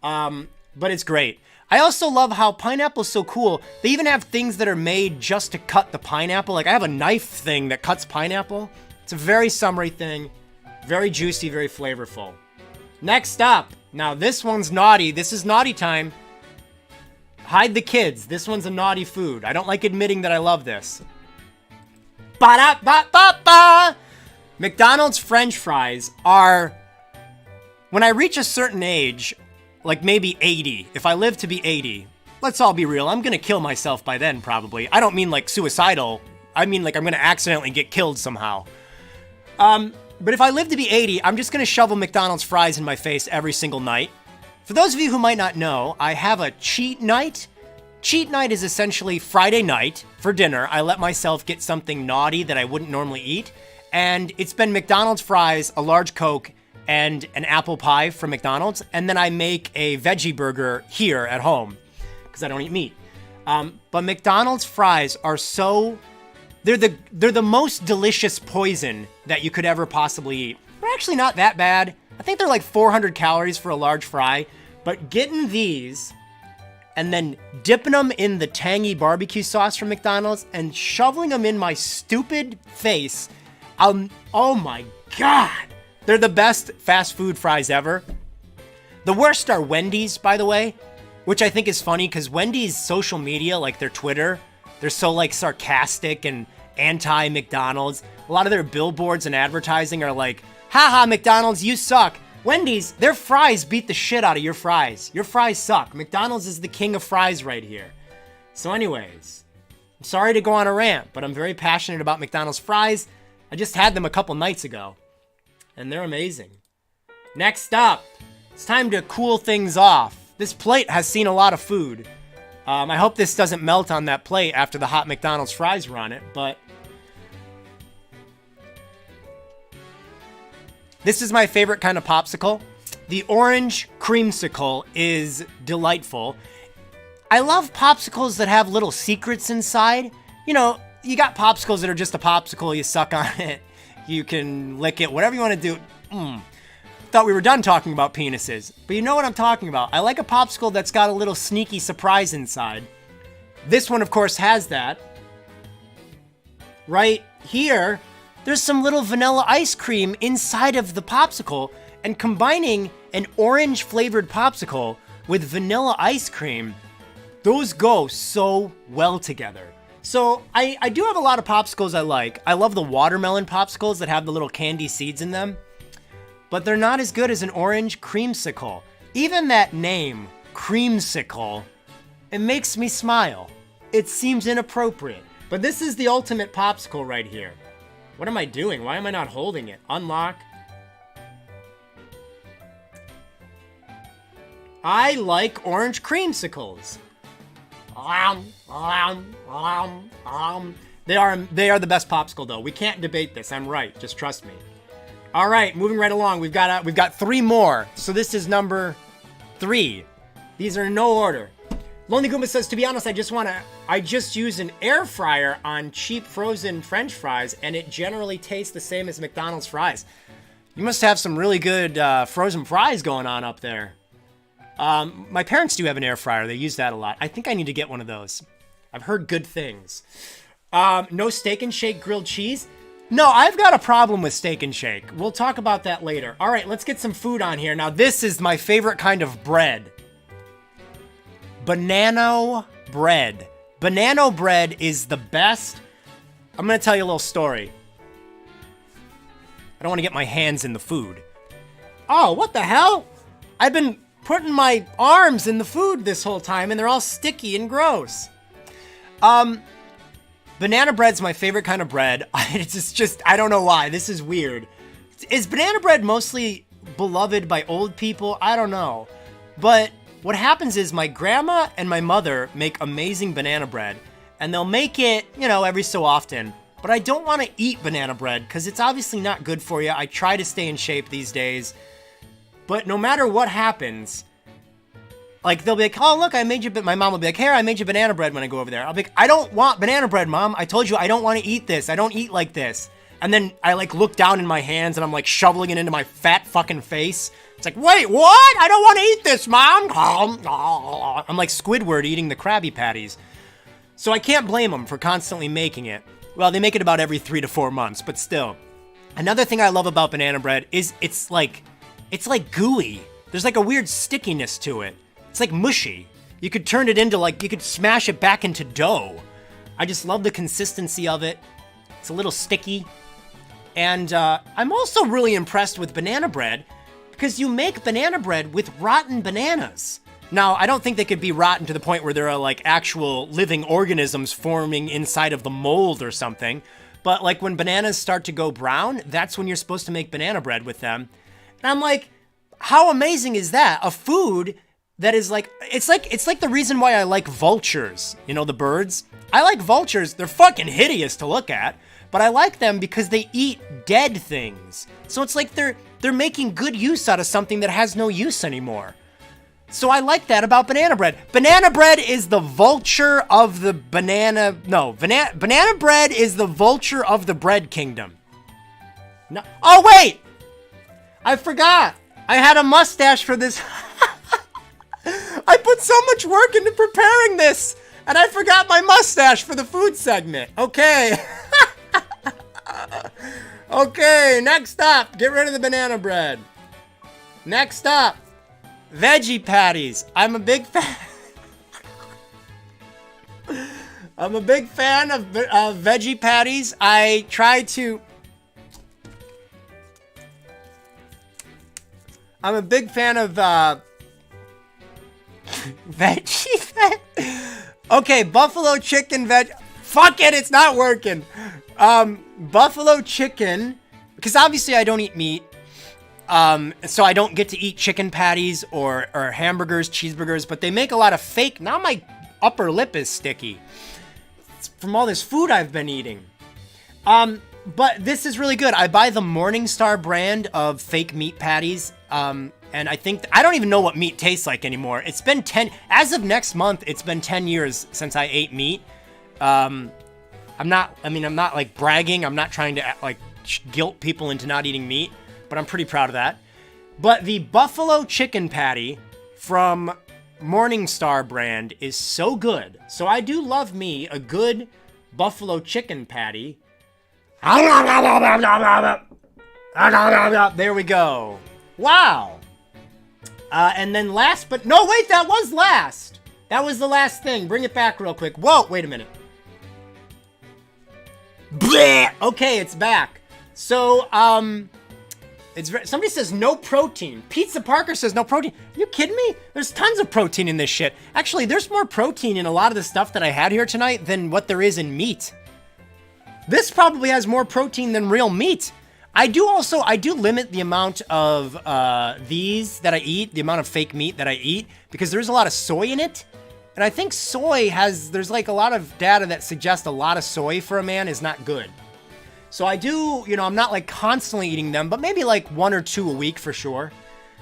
But it's great. I also love how pineapple's so cool. They even have things that are made just to cut the pineapple. Like I have a knife thing that cuts pineapple. It's a very summery thing. Very juicy, very flavorful. Next up. Now this one's naughty. This is naughty time. Hide the kids. This one's a naughty food. I don't like admitting that I love this. Ba-da-ba-ba-ba! McDonald's French fries are... When I reach a certain age, like maybe 80, if I live to be 80, let's all be real, I'm gonna kill myself by then, probably. I don't mean like suicidal. I mean like I'm gonna accidentally get killed somehow. But if I live to be 80, I'm just gonna shovel McDonald's fries in my face every single night. For those of you who might not know, I have a cheat night. Cheat night is essentially Friday night for dinner. I let myself get something naughty that I wouldn't normally eat. And it's been McDonald's fries, a large Coke, and an apple pie from McDonald's. And then I make a veggie burger here at home because I don't eat meat. But McDonald's fries are so... They're the most delicious poison that you could ever possibly eat. They're actually not that bad. I think they're like 400 calories for a large fry. But getting these and then dipping them in the tangy barbecue sauce from McDonald's and shoveling them in my stupid face, oh my God. They're the best fast food fries ever. The worst are Wendy's, by the way, which I think is funny because Wendy's social media, like their Twitter, they're so like sarcastic and anti-McDonald's. A lot of their billboards and advertising are like, haha, McDonald's, you suck. Wendy's, their fries beat the shit out of your fries. Your fries suck. McDonald's is the king of fries right here. So anyways, I'm sorry to go on a rant, but I'm very passionate about McDonald's fries. I just had them a couple nights ago, and they're amazing. Next up, it's time to cool things off. This plate has seen a lot of food. I hope this doesn't melt on that plate after the hot McDonald's fries were on it, but... This is my favorite kind of popsicle. The orange creamsicle is delightful. I love popsicles that have little secrets inside. You know, you got popsicles that are just a popsicle, you suck on it, you can lick it, whatever you want to do. Thought we were done talking about penises, but you know what I'm talking about. I like a popsicle that's got a little sneaky surprise inside. This one, of course, has that. Right here, there's some little vanilla ice cream inside of the popsicle, and combining an orange flavored popsicle with vanilla ice cream, those go so well together. So I do have a lot of popsicles I like. I love the watermelon popsicles that have the little candy seeds in them, but they're not as good as an orange creamsicle. Even that name, creamsicle, it makes me smile. It seems inappropriate, but this is the ultimate popsicle right here. What am I doing? Why am I not holding it? Unlock. I like orange creamsicles. They are the best popsicle though. We can't debate this. I'm right. Just trust me. All right, moving right along. We've got 3 more. So this is number 3. These are in no order. Lonely Goomba says, to be honest, I just use an air fryer on cheap frozen French fries, and it generally tastes the same as McDonald's fries. You must have some really good frozen fries going on up there. My parents do have an air fryer. They use that a lot. I think I need to get one of those. I've heard good things. No Steak and Shake grilled cheese. No, I've got a problem with Steak and Shake. We'll talk about that later. All right, let's get some food on here. Now, this is my favorite kind of bread. Banana bread. Banana bread is the best. I'm going to tell you a little story. I don't want to get my hands in the food. Oh, what the hell? I've been putting my arms in the food this whole time, and they're all sticky and gross. Banana bread's my favorite kind of bread. It's just, I don't know why. This is weird. Is banana bread mostly beloved by old people? I don't know. But what happens is my grandma and my mother make amazing banana bread, and they'll make it, every so often. but I don't want to eat banana bread because it's obviously not good for you. I try to stay in shape these days, but no matter what happens, like they'll be like, oh look, I made you, my mom will be like, here, I made you banana bread when I go over there. I'll be like, I don't want banana bread, Mom. I told you I don't want to eat this. I don't eat like this. And then I like look down in my hands and I'm like shoveling it into my fat fucking face. It's like, wait, what? I don't want to eat this, Mom. I'm like Squidward eating the Krabby Patties. So I can't blame them for constantly making it. Well, they make it about every 3 to 4 months, but still. Another thing I love about banana bread is it's like gooey. There's like a weird stickiness to it. It's like mushy. You could turn it into like, you could smash it back into dough. I just love the consistency of it. It's a little sticky. And I'm also really impressed with banana bread because you make banana bread with rotten bananas. Now, I don't think they could be rotten to the point where there are like actual living organisms forming inside of the mold or something. But like when bananas start to go brown, that's when you're supposed to make banana bread with them. And I'm like, how amazing is that? A food that is like, it's like the reason why I like vultures, you know, the birds. I like vultures. They're fucking hideous to look at, but I like them because they eat dead things. So it's like they're making good use out of something that has no use anymore. So I like that about banana bread. Banana bread is the vulture of the banana bread is the vulture of the bread kingdom. No, oh wait! I forgot. I had a mustache for this. I put so much work into preparing this, and I forgot my mustache for the food segment. Okay. Okay, next up, get rid of the banana bread. Next up, veggie patties. I'm a big fan. I'm a big fan of veggie patties. I try to. I'm a big fan of veggie patties. Okay, buffalo chicken veg. Fuck it, it's not working. Buffalo chicken, because obviously I don't eat meat. So I don't get to eat chicken patties or hamburgers, cheeseburgers, but they make a lot of fake. Now my upper lip is sticky. It's from all this food I've been eating. But this is really good. I buy the Morningstar brand of fake meat patties. And I think, I don't even know what meat tastes like anymore. It's been as of next month, it's been 10 years since I ate meat. I'm not like bragging. I'm not trying to like guilt people into not eating meat, but I'm pretty proud of that. But the buffalo chicken patty from Morningstar brand is so good. So I do love me a good buffalo chicken patty. There we go. Wow. And then last, but no, wait, that was last. That was the last thing. Bring it back real quick. Whoa, wait a minute. Bleh! Okay, it's back. So, somebody says no protein. Pizza Parker says no protein. Are you kidding me? There's tons of protein in this shit. Actually, there's more protein in a lot of the stuff that I had here tonight than what there is in meat. This probably has more protein than real meat. I do limit the amount of these that I eat, the amount of fake meat that I eat, because there's a lot of soy in it. And I think there's like a lot of data that suggests a lot of soy for a man is not good. So I do, I'm not like constantly eating them, but maybe like 1 or 2 a week for sure.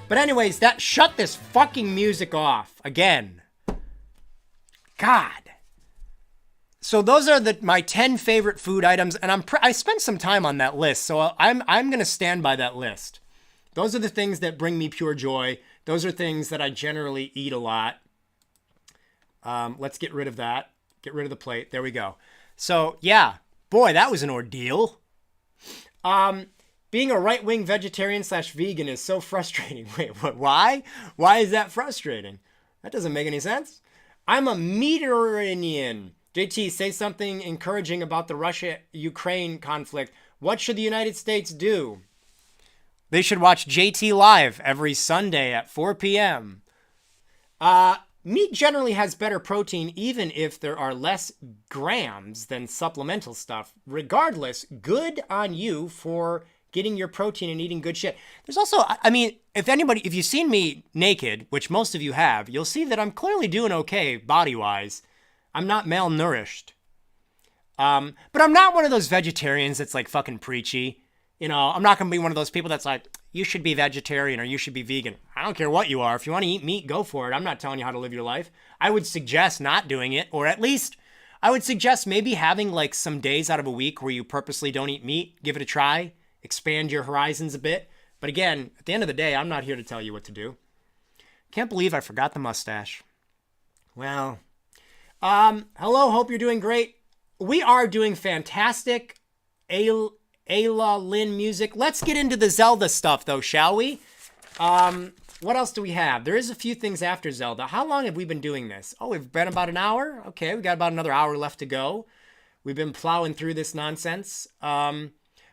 But anyways, shut this fucking music off again. God. So those are my 10 favorite food items, and I spent some time on that list, so I'm going to stand by that list. Those are the things that bring me pure joy. Those are things that I generally eat a lot. Let's get rid of that. Get rid of the plate. There we go. So, yeah. Boy, that was an ordeal. Being a right-wing vegetarian/vegan is so frustrating. Wait, what? Why? Why is that frustrating? That doesn't make any sense. I'm a Mediterranean. JT, say something encouraging about the Russia-Ukraine conflict. What should the United States do? They should watch JT Live every Sunday at 4 p.m. Meat generally has better protein even if there are less grams than supplemental stuff. Regardless, good on you for getting your protein and eating good shit. There's also, if you've seen me naked, which most of you have, you'll see that I'm clearly doing okay body-wise. I'm not malnourished. But I'm not one of those vegetarians that's like fucking preachy. You know, I'm not going to be one of those people that's like, you should be vegetarian or you should be vegan. I don't care what you are. If you want to eat meat, go for it. I'm not telling you how to live your life. I would suggest not doing it, or at least I would suggest maybe having like some days out of a week where you purposely don't eat meat. Give it a try. Expand your horizons a bit. But again, at the end of the day, I'm not here to tell you what to do. Can't believe I forgot the mustache. Well, hello, hope you're doing great. We are doing fantastic. Ayla Lynn music. Let's get into the Zelda stuff, though, shall we? What else do we have? There is a few things after Zelda. How long have we been doing this? Oh, we've been about an hour? Okay, we got about another hour left to go. We've been plowing through this nonsense. My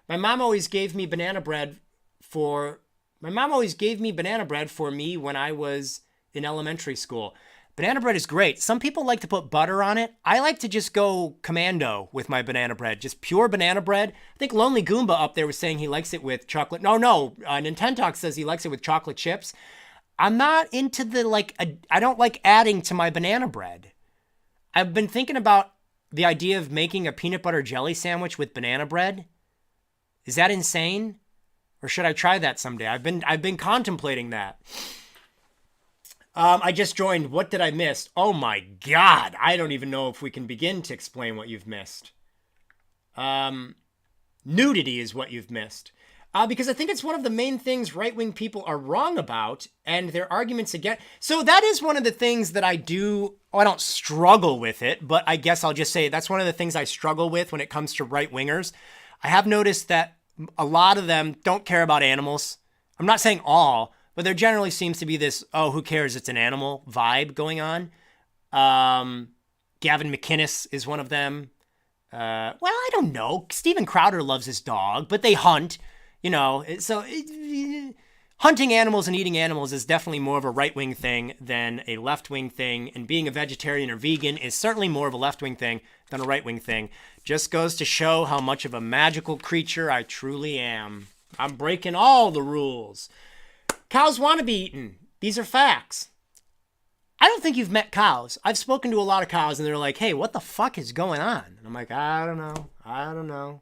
mom always gave me banana bread for me when I was in elementary school. Banana bread is great. Some people like to put butter on it. I like to just go commando with my banana bread. Just pure banana bread. I think Lonely Goomba up there was saying he likes it with chocolate. No, Nintendox says he likes it with chocolate chips. I'm not into I don't like adding to my banana bread. I've been thinking about the idea of making a peanut butter jelly sandwich with banana bread. Is that insane? Or should I try that someday? I've been contemplating that. I just joined. What did I miss? Oh my God. I don't even know if we can begin to explain what you've missed. Nudity is what you've missed. Because I think it's one of the main things right-wing people are wrong about, and their arguments against. So that is one of the things that I do. Oh, I don't struggle with it, but I guess I'll just say that's one of the things I struggle with when it comes to right-wingers. I have noticed that a lot of them don't care about animals. I'm not saying all, but there generally seems to be this, oh, who cares, it's an animal vibe going on. Gavin McInnes is one of them. Well, I don't know. Steven Crowder loves his dog, but they hunt. You know, so hunting animals and eating animals is definitely more of a right-wing thing than a left-wing thing. And being a vegetarian or vegan is certainly more of a left-wing thing than a right-wing thing. Just goes to show how much of a magical creature I truly am. I'm breaking all the rules. Cows want to be eaten. These are facts. I don't think you've met cows. I've spoken to a lot of cows and they're like, hey, what the fuck is going on? And I'm like, I don't know.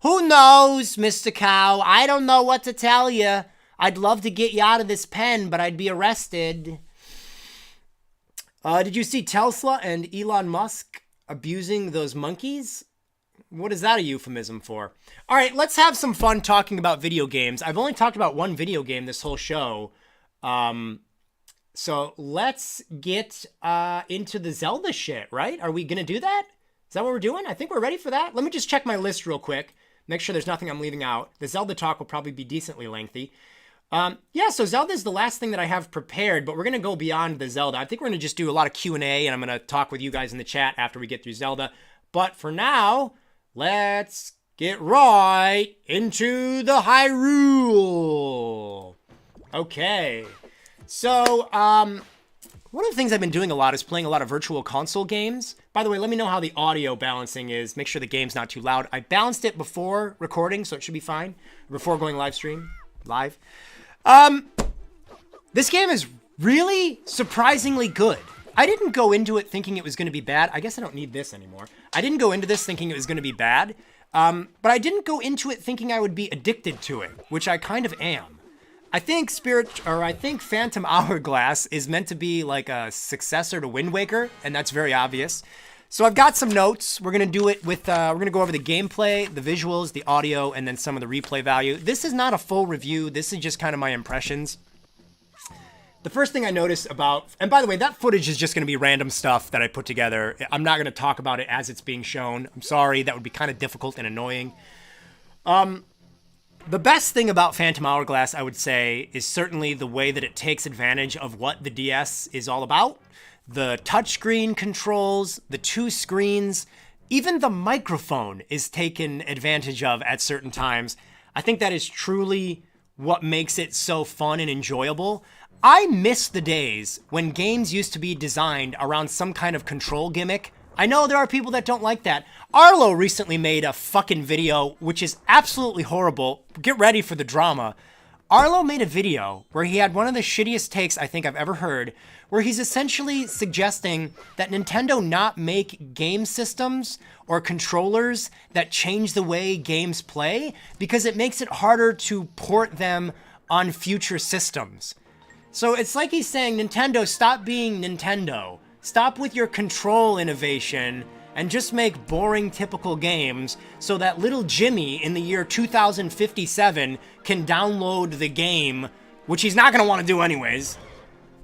Who knows, Mr. Cow? I don't know what to tell you. I'd love to get you out of this pen, but I'd be arrested. Did you see Tesla and Elon Musk abusing those monkeys? What is that a euphemism for? All right, let's have some fun talking about video games. I've only talked about one video game this whole show. So let's get into the Zelda shit, right? Are we going to do that? Is that what we're doing? I think we're ready for that. Let me just check my list real quick. Make sure there's nothing I'm leaving out. The Zelda talk will probably be decently lengthy. So Zelda is the last thing that I have prepared, but we're going to go beyond the Zelda. I think we're going to just do a lot of Q&A, and I'm going to talk with you guys in the chat after we get through Zelda. But for now, let's get right into the Hyrule. Okay. So, one of the things I've been doing a lot is playing a lot of virtual console games. By the way, let me know how the audio balancing is. Make sure the game's not too loud. I balanced it before recording, so it should be fine. Before going live. This game is really surprisingly good. I didn't go into it thinking it was going to be bad. I guess I don't need this anymore. I didn't go into this thinking it was going to be bad. But I didn't go into it thinking I would be addicted to it, which I kind of am. I think Phantom Hourglass is meant to be like a successor to Wind Waker, and that's very obvious. So I've got some notes. We're going to do it with, we're going to go over the gameplay, the visuals, the audio, and then some of the replay value. This is not a full review. This is just kind of my impressions. The first thing I noticed about, and by the way, that footage is just going to be random stuff that I put together. I'm not going to talk about it as it's being shown. I'm sorry, that would be kind of difficult and annoying. The best thing about Phantom Hourglass, I would say, is certainly the way that it takes advantage of what the DS is all about. The touchscreen controls, the two screens, even the microphone is taken advantage of at certain times. I think that is truly what makes it so fun and enjoyable. I miss the days when games used to be designed around some kind of control gimmick. I know there are people that don't like that. Arlo recently made a fucking video, which is absolutely horrible. Get ready for the drama. Arlo made a video where he had one of the shittiest takes I think I've ever heard, where he's essentially suggesting that Nintendo not make game systems or controllers that change the way games play because it makes it harder to port them on future systems. So it's like he's saying, Nintendo, stop being Nintendo. Stop with your control innovation and just make boring, typical games so that little Jimmy in the year 2057 can download the game, which he's not going to want to do anyways.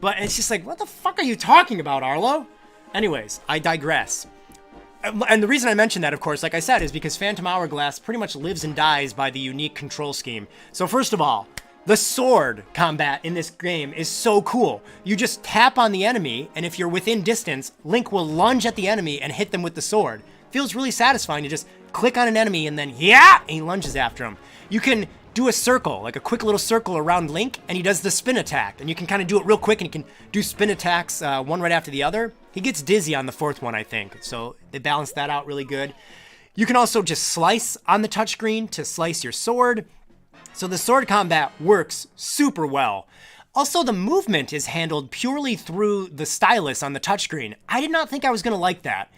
But it's just like, what the fuck are you talking about, Arlo? Anyways, I digress. And the reason I mention that, of course, like I said, is because Phantom Hourglass pretty much lives and dies by the unique control scheme. So first of all, the sword combat in this game is so cool. You just tap on the enemy, and if you're within distance, Link will lunge at the enemy and hit them with the sword. Feels really satisfying to just click on an enemy and then, yeah, and he lunges after him. You can do a circle, like a quick little circle around Link, and he does the spin attack. And you can kind of do it real quick, and you can do spin attacks one right after the other. He gets dizzy on the fourth one, I think, so they balance that out really good. You can also just slice on the touchscreen to slice your sword. So the sword combat works super well. Also, the movement is handled purely through the stylus on the touchscreen. I did not think I was going to like that.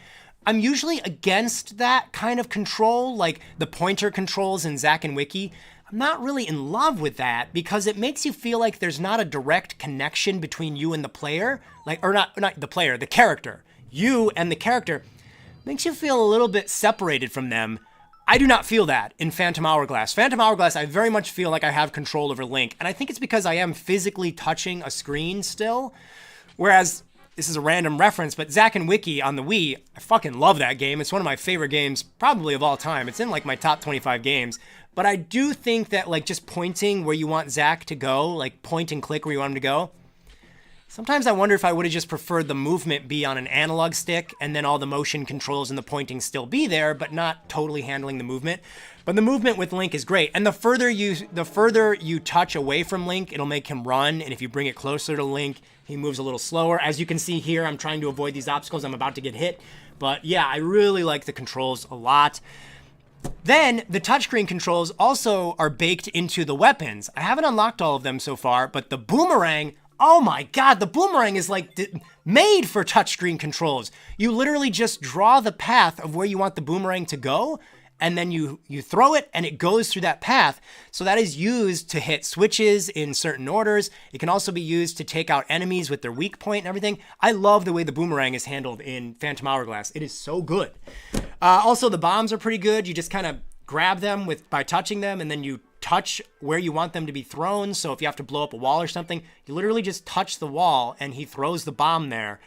I'm usually against that kind of control, like the pointer controls in Zack and Wiki. I'm not really in love with that because it makes you feel like there's not a direct connection between you and the player. Or not the player, the character. You and the character makes you feel a little bit separated from them. I do not feel that in Phantom Hourglass. Phantom Hourglass, I very much feel like I have control over Link, and I think it's because I am physically touching a screen still, whereas, this is a random reference, but Zack and Wiki on the Wii, I fucking love that game. It's one of my favorite games, probably of all time. It's in, like, my top 25 games, but I do think that, like, just pointing where you want Zack to go, like, point and click where you want him to go, sometimes I wonder if I would have just preferred the movement be on an analog stick and then all the motion controls and the pointing still be there, but not totally handling the movement. But the movement with Link is great. And the further you touch away from Link, it'll make him run. And if you bring it closer to Link, he moves a little slower. As you can see here, I'm trying to avoid these obstacles. I'm about to get hit. But yeah, I really like the controls a lot. Then, the touchscreen controls also are baked into the weapons. I haven't unlocked all of them so far, but the boomerang, oh my god, the boomerang is like made for touchscreen controls. You literally just draw the path of where you want the boomerang to go, and then you throw it, and it goes through that path. So that is used to hit switches in certain orders. It can also be used to take out enemies with their weak point and everything. I love the way the boomerang is handled in Phantom Hourglass. It is so good. Also, the bombs are pretty good. You just kind of grab them by touching them, and then you touch where you want them to be thrown. So if you have to blow up a wall or something, you literally just touch the wall and he throws the bomb there.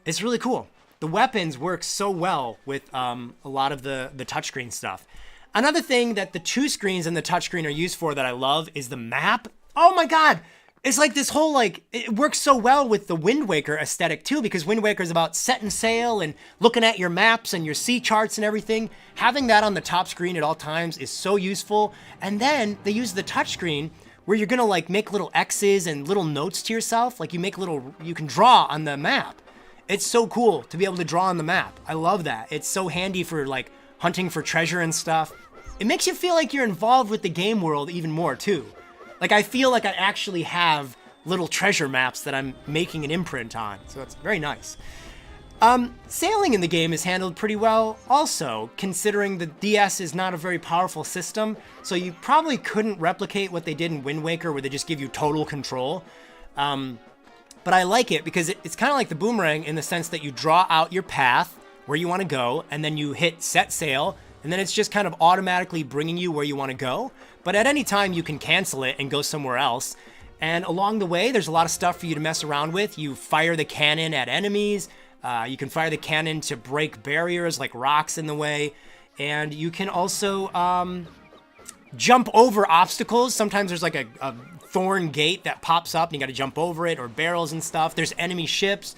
It's really cool. The weapons work so well with a lot of the touchscreen stuff. Another thing that the two screens and the touchscreen are used for that I love is the map. Oh my god! It's like this whole, it works so well with the Wind Waker aesthetic too, because Wind Waker is about setting sail and looking at your maps and your sea charts and everything. Having that on the top screen at all times is so useful. And then they use the touchscreen where you're gonna make little X's and little notes to yourself. Like you can draw on the map. It's so cool to be able to draw on the map. I love that. It's so handy for hunting for treasure and stuff. It makes you feel like you're involved with the game world even more too. I feel like I actually have little treasure maps that I'm making an imprint on, so it's very nice. Sailing in the game is handled pretty well also, considering the DS is not a very powerful system, so you probably couldn't replicate what they did in Wind Waker where they just give you total control. But I like it because it's kind of like the boomerang in the sense that you draw out your path where you want to go, and then you hit set sail, and then it's just kind of automatically bringing you where you want to go. But at any time, you can cancel it and go somewhere else. And along the way, there's a lot of stuff for you to mess around with. You fire the cannon at enemies. You can fire the cannon to break barriers like rocks in the way. And you can also jump over obstacles. Sometimes there's a thorn gate that pops up and you got to jump over it, or barrels and stuff. There's enemy ships.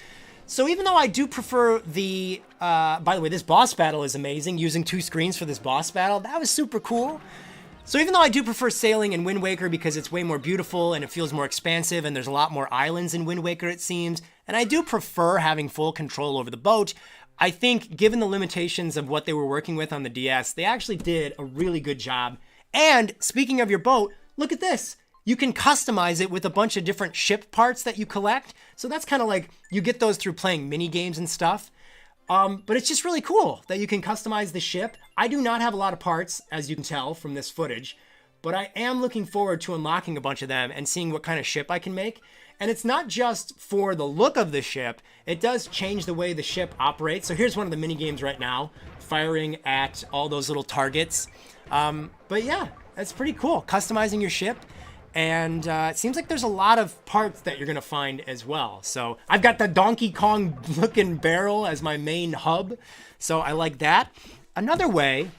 So even though I do prefer by the way, this boss battle is amazing, using two screens for this boss battle. That was super cool. So even though I do prefer sailing in Wind Waker because it's way more beautiful and it feels more expansive and there's a lot more islands in Wind Waker, it seems, and I do prefer having full control over the boat, I think given the limitations of what they were working with on the DS, they actually did a really good job. And speaking of your boat, look at this. you can customize it with a bunch of different ship parts that you collect. So that's kind of like, you get those through playing mini games and stuff. But it's just really cool that you can customize the ship. I do not have a lot of parts, as you can tell from this footage, but I am looking forward to unlocking a bunch of them and seeing what kind of ship I can make. And it's not just for the look of the ship, it does change the way the ship operates. So here's one of the mini games right now, firing at all those little targets. But yeah, that's pretty cool, customizing your ship. And it seems like there's a lot of parts that you're going to find as well. So I've got the Donkey Kong looking barrel as my main hub. So I like that. Another way,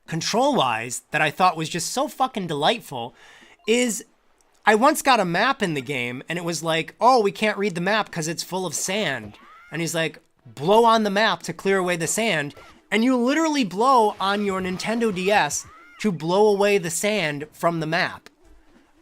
control-wise, that I thought was just so fucking delightful is I once got a map in the game and it was like, oh, we can't read the map because it's full of sand. And he's like, blow on the map to clear away the sand. And you literally blow on your Nintendo DS to blow away the sand from the map.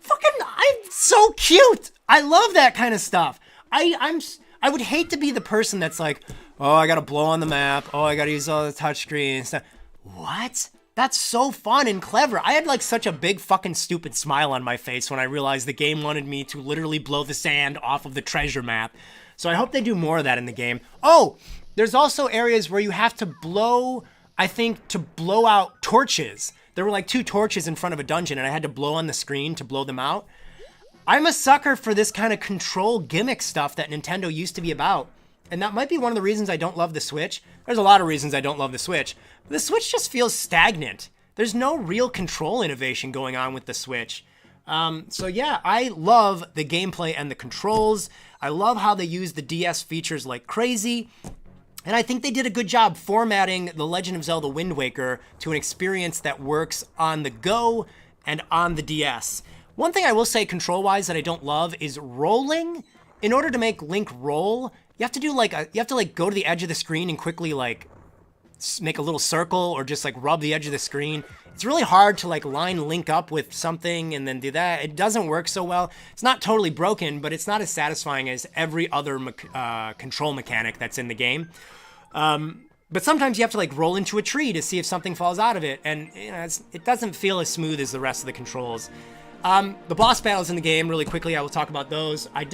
Fucking, I'm so cute. I love that kind of stuff. I would hate to be the person that's like, oh, I gotta blow on the map. Oh, I gotta use all the touchscreen and stuff. What? That's so fun and clever. I had like such a big fucking stupid smile on my face when I realized the game wanted me to literally blow the sand off of the treasure map. So I hope they do more of that in the game. Oh, there's also areas where you have to blow, I think, to blow out torches. There were like 2 torches in front of a dungeon and I had to blow on the screen to blow them out. I'm a sucker for this kind of control gimmick stuff that Nintendo used to be about. And that might be one of the reasons I don't love the Switch. There's a lot of reasons I don't love the Switch. But the Switch just feels stagnant. There's no real control innovation going on with the Switch. So yeah, I love the gameplay and the controls. I love how they use the DS features like crazy. And I think they did a good job formatting The Legend of Zelda Wind Waker to an experience that works on the go and on the DS. One thing I will say control-wise that I don't love is rolling. In order to make Link roll, you have to do like you have to like go to the edge of the screen and quickly like make a little circle or just like rub the edge of the screen. It's really hard to like line Link up with something and then do that. It doesn't work so well. It's not totally broken, but it's not as satisfying as every other control mechanic that's in the game. But sometimes you have to like roll into a tree to see if something falls out of it, and you know, it doesn't feel as smooth as the rest of the controls. The boss battles in the game, really quickly, I will talk about those. I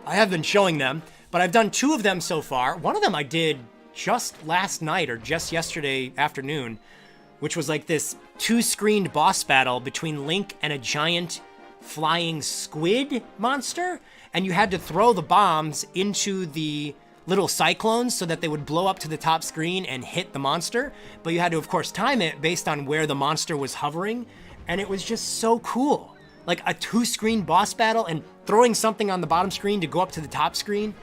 have been showing them, but I've done 2 of them so far. One of them I did just last night or just yesterday afternoon, which was like this 2-screened boss battle between Link and a giant flying squid monster, and you had to throw the bombs into the little cyclones so that they would blow up to the top screen and hit the monster, but you had to, of course, time it based on where the monster was hovering, and it was just so cool. Like a 2-screen boss battle and throwing something on the bottom screen to go up to the top screen.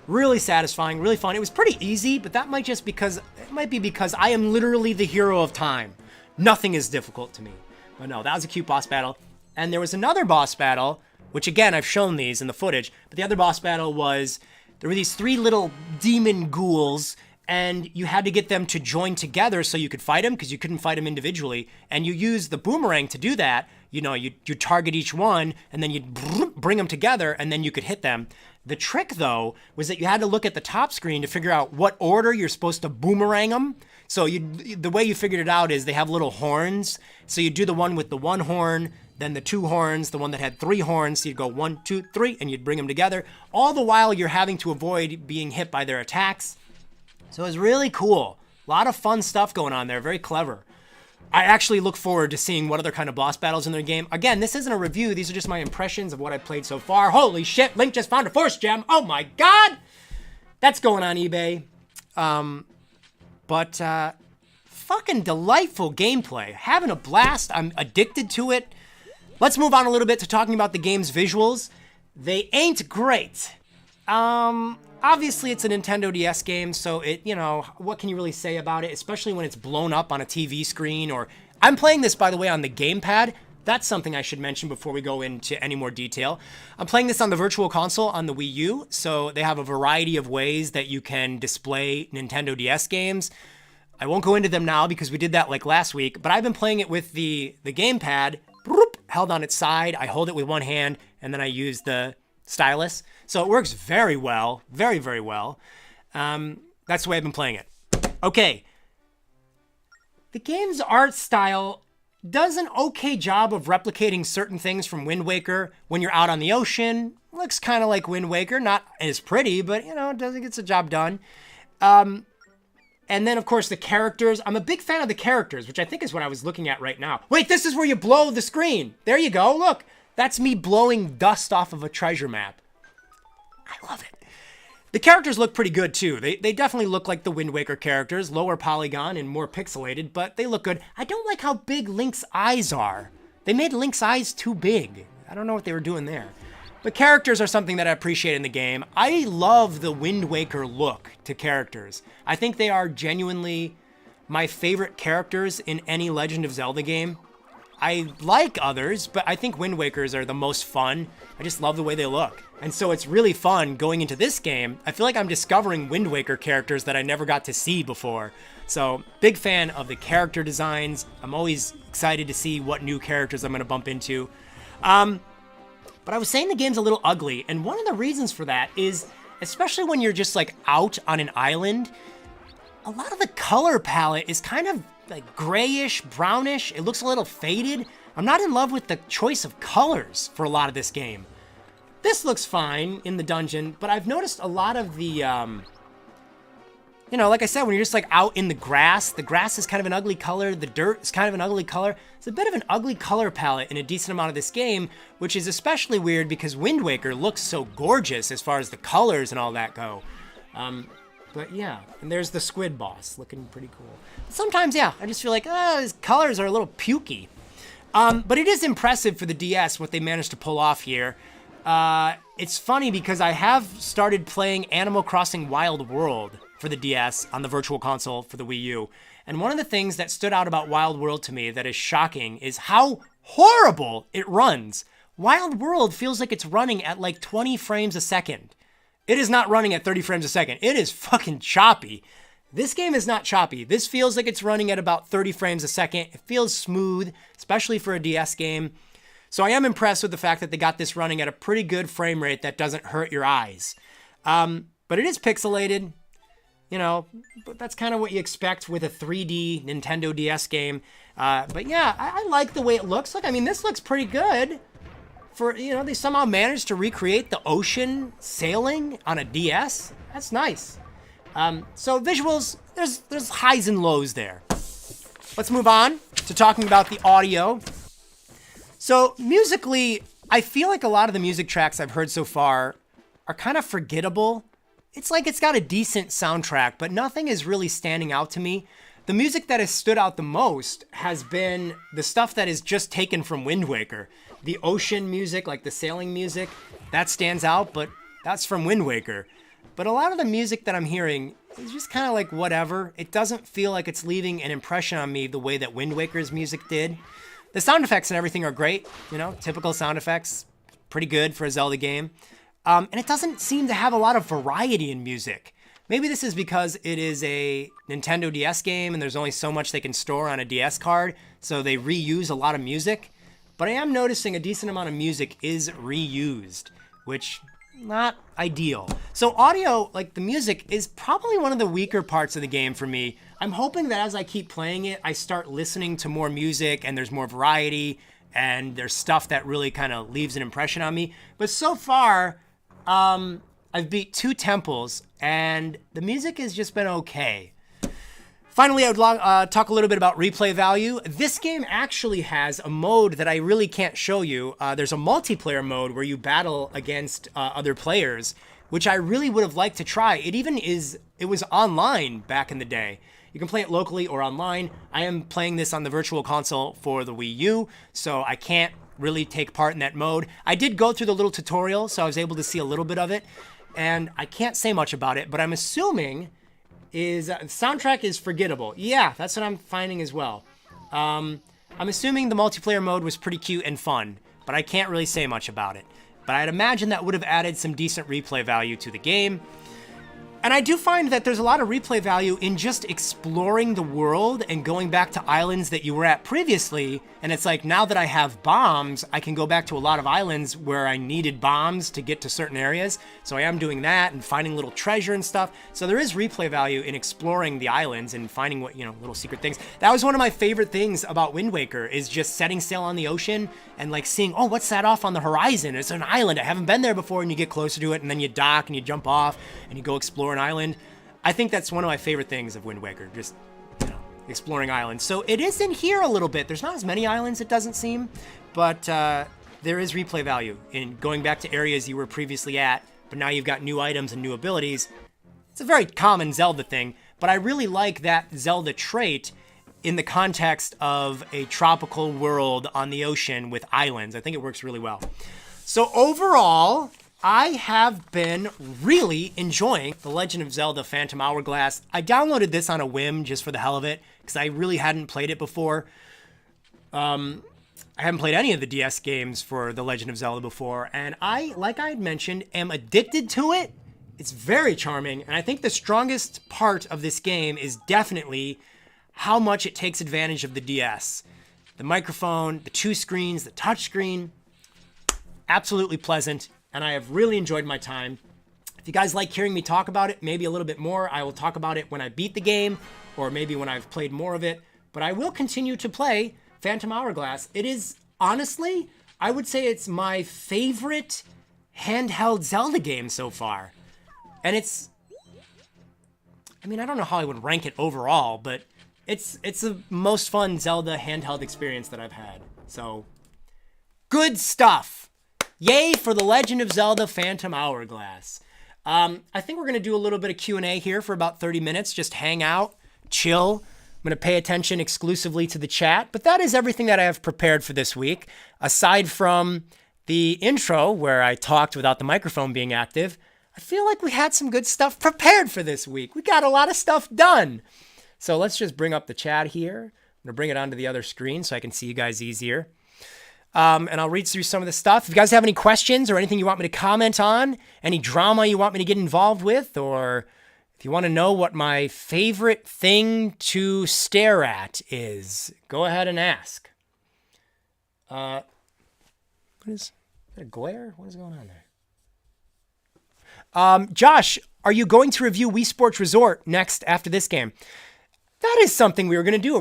Really satisfying, really fun. It was pretty easy, but that might be because I am literally the hero of time. Nothing is difficult to me. But no, that was a cute boss battle. And there was another boss battle, which again, I've shown these in the footage, but the other boss battle was, there were these 3 little demon ghouls, and you had to get them to join together so you could fight them, because you couldn't fight them individually. And you use the boomerang to do that. You know, you target each one, and then you'd bring them together, and then you could hit them. The trick, though, was that you had to look at the top screen to figure out what order you're supposed to boomerang them. So the way you figured it out is they have little horns. So you do the one with the 1 horn, then the 2 horns, the one that had 3 horns. So you'd go 1, 2, 3, and you'd bring them together. All the while you're having to avoid being hit by their attacks. So it was really cool. A lot of fun stuff going on there. Very clever. I actually look forward to seeing what other kind of boss battles in their game. Again, this isn't a review. These are just my impressions of what I've played so far. Holy shit, Link just found a Force Gem. Oh my god! That's going on eBay. But fucking delightful gameplay. Having a blast. I'm addicted to it. Let's move on a little bit to talking about the game's visuals. They ain't great. Obviously, it's a Nintendo DS game, so what can you really say about it, especially when it's blown up on a TV screen, or... I'm playing this, by the way, on the gamepad. That's something I should mention before we go into any more detail. I'm playing this on the Virtual Console on the Wii U, so they have a variety of ways that you can display Nintendo DS games. I won't go into them now because we did that like last week, but I've been playing it with the gamepad, held on its side. I hold it with one hand, and then I use the stylus. So it works very well, very, very well. That's the way I've been playing it. Okay. The game's art style does an okay job of replicating certain things from Wind Waker when you're out on the ocean. Looks kind of like Wind Waker, not as pretty, but, you know, it does get the job done. And then, of course, the characters. I'm a big fan of the characters, which I think is what I was looking at right now. Wait, this is where you blow the screen. There you go. Look, that's me blowing dust off of a treasure map. I love it. The characters look pretty good, too. They definitely look like the Wind Waker characters, lower polygon and more pixelated, but they look good. I don't like how big Link's eyes are. They made Link's eyes too big. I don't know what they were doing there. But characters are something that I appreciate in the game. I love the Wind Waker look to characters. I think they are genuinely my favorite characters in any Legend of Zelda game. I like others, but I think Wind Wakers are the most fun. I just love the way they look. And so it's really fun going into this game. I feel like I'm discovering Wind Waker characters that I never got to see before. So, big fan of the character designs. I'm always excited to see what new characters I'm going to bump into. But I was saying the game's a little ugly, and one of the reasons for that is, especially when you're just like out on an island, a lot of the color palette is kind of like grayish, brownish. It looks a little faded. I'm not in love with the choice of colors for a lot of this game. This looks fine in the dungeon, but I've noticed a lot of the, you know, like I said, when you're just like out in the grass is kind of an ugly color. The dirt is kind of an ugly color. It's a bit of an ugly color palette in a decent amount of this game, which is especially weird because Wind Waker looks so gorgeous as far as the colors and all that go. But yeah, and there's the squid boss looking pretty cool. Sometimes, yeah, I just feel like, his colors are a little pukey. But it is impressive for the DS what they managed to pull off here. It's funny because I have started playing Animal Crossing Wild World for the DS on the Virtual Console for the Wii U. And one of the things that stood out about Wild World to me that is shocking is how horrible it runs. Wild World feels like it's running at like 20 frames a second. It is not running at 30 frames a second. It is fucking choppy. This game is not choppy. This feels like it's running at about 30 frames a second. It feels smooth, especially for a DS game. So I am impressed with the fact that they got this running at a pretty good frame rate that doesn't hurt your eyes. But it is pixelated, you know, but that's kind of what you expect with a 3D Nintendo DS game. But yeah, I like the way it looks. Look, I mean, this looks pretty good. For, you know, they somehow managed to recreate the ocean sailing on a DS. That's nice. So visuals, there's highs and lows there. Let's move on to talking about the audio. So musically, I feel like a lot of the music tracks I've heard so far are kind of forgettable. It's like it's got a decent soundtrack, but nothing is really standing out to me. The music that has stood out the most has been the stuff that is just taken from Wind Waker. The ocean music, like the sailing music, that stands out, but that's from Wind Waker. But a lot of the music that I'm hearing is just kind of like whatever. It doesn't feel like it's leaving an impression on me the way that Wind Waker's music did. The sound effects and everything are great, you know, typical sound effects, pretty good for a Zelda game. And it doesn't seem to have a lot of variety in music. Maybe this is because it is a Nintendo DS game and there's only so much they can store on a DS card, so they reuse a lot of music. But I am noticing a decent amount of music is reused, which not ideal. So audio, like the music, is probably one of the weaker parts of the game for me. I'm hoping that as I keep playing it, I start listening to more music and there's more variety and there's stuff that really kind of leaves an impression on me. But so far, I've beat 2 temples and the music has just been okay. Finally, I would talk a little bit about replay value. This game actually has a mode that I really can't show you. There's a multiplayer mode where you battle against other players, which I really would have liked to try. It was online back in the day. You can play it locally or online. I am playing this on the Virtual Console for the Wii U, so I can't really take part in that mode. I did go through the little tutorial, so I was able to see a little bit of it, and I can't say much about it, but I'm assuming soundtrack is forgettable. Yeah, that's what I'm finding as well. I'm assuming the multiplayer mode was pretty cute and fun, but I can't really say much about it. But I'd imagine that would have added some decent replay value to the game. And I do find that there's a lot of replay value in just exploring the world and going back to islands that you were at previously. And it's like, now that I have bombs, I can go back to a lot of islands where I needed bombs to get to certain areas. So I am doing that and finding little treasure and stuff. So there is replay value in exploring the islands and finding what, little secret things. That was one of my favorite things about Wind Waker, is just setting sail on the ocean and like seeing, oh, what's that off on the horizon? It's an island. I haven't been there before. And you get closer to it and then you dock and you jump off and you go explore an island. I think that's one of my favorite things of Wind Waker, just exploring islands. So it is in here a little bit. There's not as many islands, it doesn't seem, but there is replay value in going back to areas you were previously at, but now you've got new items and new abilities. It's a very common Zelda thing, but I really like that Zelda trait in the context of a tropical world on the ocean with islands. I think it works really well. So overall, I have been really enjoying The Legend of Zelda Phantom Hourglass. I downloaded this on a whim just for the hell of it, because I really hadn't played it before. I haven't played any of the DS games for The Legend of Zelda before, and I, like I had mentioned, am addicted to it. It's very charming, and I think the strongest part of this game is definitely how much it takes advantage of the DS. The microphone, the 2 screens, the touch screen, absolutely pleasant. And I have really enjoyed my time. If you guys like hearing me talk about it, maybe a little bit more, I will talk about it when I beat the game, or maybe when I've played more of it. But I will continue to play Phantom Hourglass. It is, honestly, I would say it's my favorite handheld Zelda game so far. And it's, I don't know how I would rank it overall, but it's the most fun Zelda handheld experience that I've had. So, good stuff. Yay for The Legend of Zelda Phantom Hourglass. I think we're going to do a little bit of Q&A here for about 30 minutes. Just hang out, chill. I'm going to pay attention exclusively to the chat. But that is everything that I have prepared for this week. Aside from the intro, where I talked without the microphone being active, I feel like we had some good stuff prepared for this week. We got a lot of stuff done. So let's just bring up the chat here. I'm going to bring it onto the other screen so I can see you guys easier. And I'll read through some of the stuff. If you guys have any questions or anything you want me to comment on, any drama you want me to get involved with, or if you want to know what my favorite thing to stare at is, go ahead and ask. What is that, a glare? What is going on there? Josh, are you going to review Wii Sports Resort next after this game? That is something we were going to do.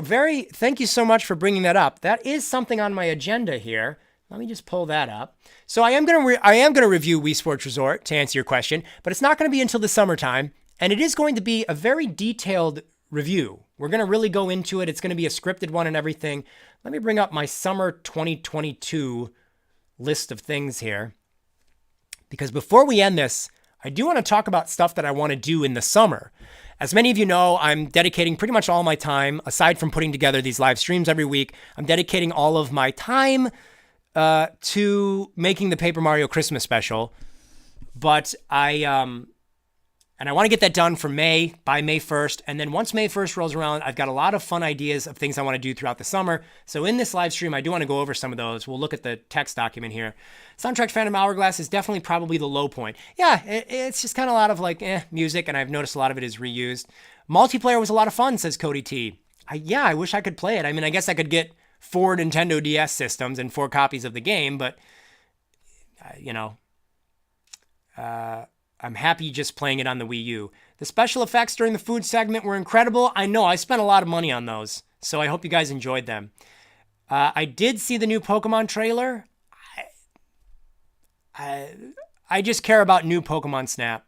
Thank you so much for bringing that up. That is something on my agenda here. Let me just pull that up. So I am going to review Wii Sports Resort to answer your question, but it's not going to be until the summertime, and it is going to be a very detailed review. We're going to really go into it. It's going to be a scripted one and everything. Let me bring up my summer 2022 list of things here, because before we end this, I do want to talk about stuff that I want to do in the summer. As many of you know, I'm dedicating pretty much all my time, aside from putting together these live streams every week, I'm dedicating all of my time to making the Paper Mario Christmas special. But I want to get that done for by May 1st. And then once May 1st rolls around, I've got a lot of fun ideas of things I want to do throughout the summer. So in this live stream, I do want to go over some of those. We'll look at the text document here. Soundtrack Phantom Hourglass is definitely probably the low point. Yeah, it's just kind of a lot of music, and I've noticed a lot of it is reused. Multiplayer was a lot of fun, says Cody T. I wish I could play it. I guess I could get 4 Nintendo DS systems and 4 copies of the game, but, I'm happy just playing it on the Wii U. The special effects during the food segment were incredible. I know, I spent a lot of money on those, so I hope you guys enjoyed them. I did see the new Pokemon trailer. I just care about new Pokemon Snap.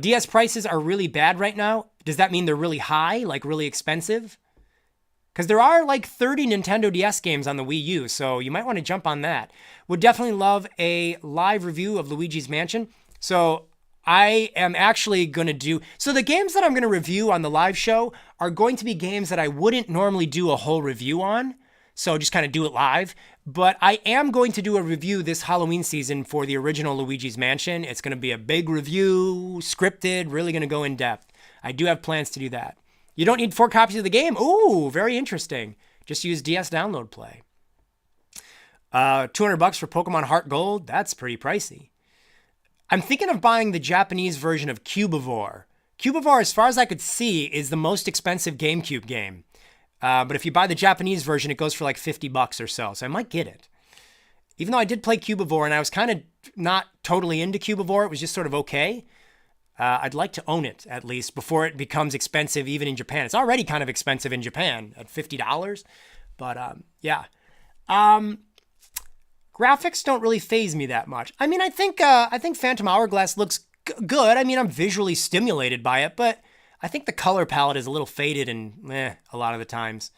DS prices are really bad right now. Does that mean they're really high, like really expensive? Because there are 30 Nintendo DS games on the Wii U, so you might want to jump on that. Would definitely love a live review of Luigi's Mansion. So I am actually going to do... So the games that I'm going to review on the live show are going to be games that I wouldn't normally do a whole review on. So just kind of do it live. But I am going to do a review this Halloween season for the original Luigi's Mansion. It's going to be a big review, scripted, really going to go in depth. I do have plans to do that. You don't need 4 copies of the game? Ooh, very interesting. Just use DS Download Play. $200 for Pokemon Heart Gold? That's pretty pricey. I'm thinking of buying the Japanese version of Cubivore. Cubivore, as far as I could see, is the most expensive GameCube game. But if you buy the Japanese version, it goes for like $50 or so. So I might get it. Even though I did play Cubivore and I was kind of not totally into Cubivore, it was just sort of okay. I'd like to own it at least before it becomes expensive even in Japan. It's already kind of expensive in Japan at $50. But yeah. Graphics don't really faze me that much. I mean, I think Phantom Hourglass looks good. I mean, I'm visually stimulated by it, but I think the color palette is a little faded and a lot of the times.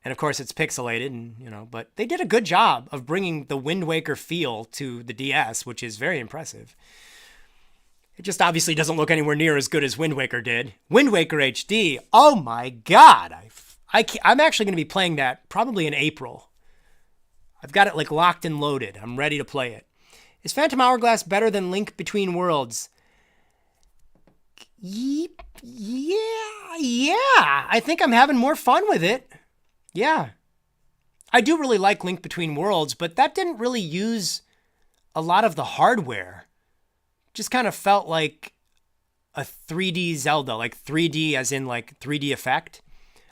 And of course, it's pixelated, and but they did a good job of bringing the Wind Waker feel to the DS, which is very impressive. It just obviously doesn't look anywhere near as good as Wind Waker did. Wind Waker HD, oh my God. I'm actually going to be playing that probably in April. I've got it like locked and loaded. I'm ready to play it. Is Phantom Hourglass better than Link Between Worlds? Yeah. I think I'm having more fun with it. Yeah. I do really like Link Between Worlds, but that didn't really use a lot of the hardware. Just kind of felt like a 3D Zelda, like 3D as in like 3D effect.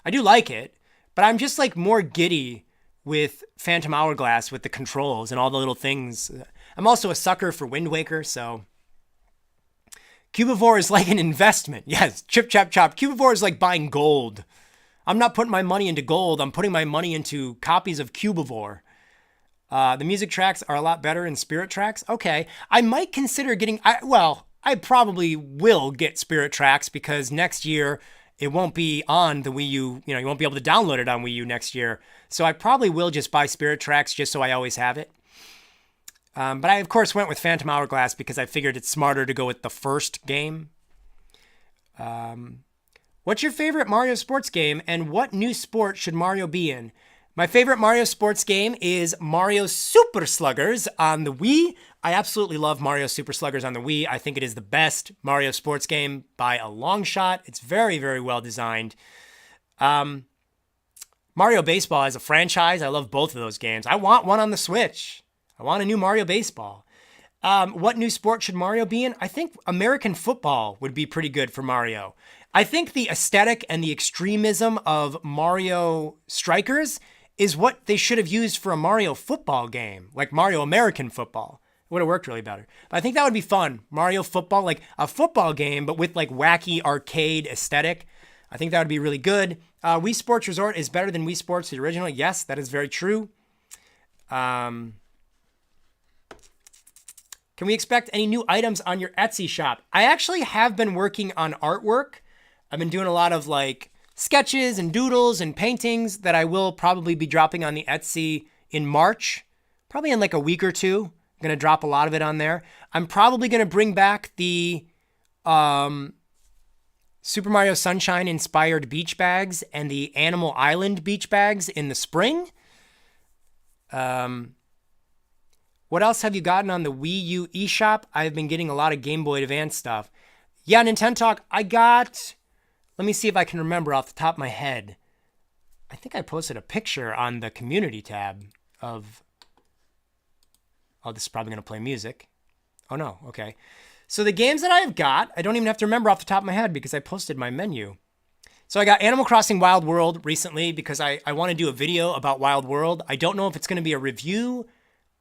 I do like it, but I'm just like more giddy with Phantom Hourglass with the controls and all the little things. I'm also a sucker for Wind Waker, so Cubivore is like an investment. Yes, chip, chop, chop. Cubivore is like buying gold. I'm not putting my money into gold. I'm putting my money into copies of Cubivore. The music tracks are a lot better in Spirit Tracks. Okay, I might consider getting... I probably will get Spirit Tracks because next year it won't be on the Wii U. You won't be able to download it on Wii U next year. So I probably will just buy Spirit Tracks just so I always have it. But I, of course, went with Phantom Hourglass because I figured it's smarter to go with the first game. What's your favorite Mario sports game, and what new sport should Mario be in? My favorite Mario sports game is Mario Super Sluggers on the Wii. I absolutely love Mario Super Sluggers on the Wii. I think it is the best Mario sports game by a long shot. It's very, very well designed. Mario Baseball as a franchise, I love both of those games. I want one on the Switch. I want a new Mario Baseball. What new sport should Mario be in? I think American football would be pretty good for Mario. I think the aesthetic and the extremism of Mario Strikers is what they should have used for a Mario football game, like Mario American football. It would have worked really better. But I think that would be fun. Mario football, like a football game, but with like wacky arcade aesthetic. I think that would be really good. Wii Sports Resort is better than Wii Sports, the original. Yes, that is very true. Can we expect any new items on your Etsy shop? I actually have been working on artwork. I've been doing a lot of like sketches and doodles and paintings that I will probably be dropping on the Etsy in March, probably in like a week or two. I'm going to drop a lot of it on there. I'm probably going to bring back the Super Mario Sunshine inspired beach bags and the Animal Island beach bags in the spring. What else have you gotten on the Wii U eShop? I've been getting a lot of Game Boy Advance stuff. Yeah, Nintendo Talk, I got... Let me see if I can remember off the top of my head. I think I posted a picture on the community tab of... Oh, this is probably going to play music. Oh, no. Okay. So the games that I've got, I don't even have to remember off the top of my head because I posted my menu. So I got Animal Crossing Wild World recently because I want to do a video about Wild World. I don't know if it's going to be a review.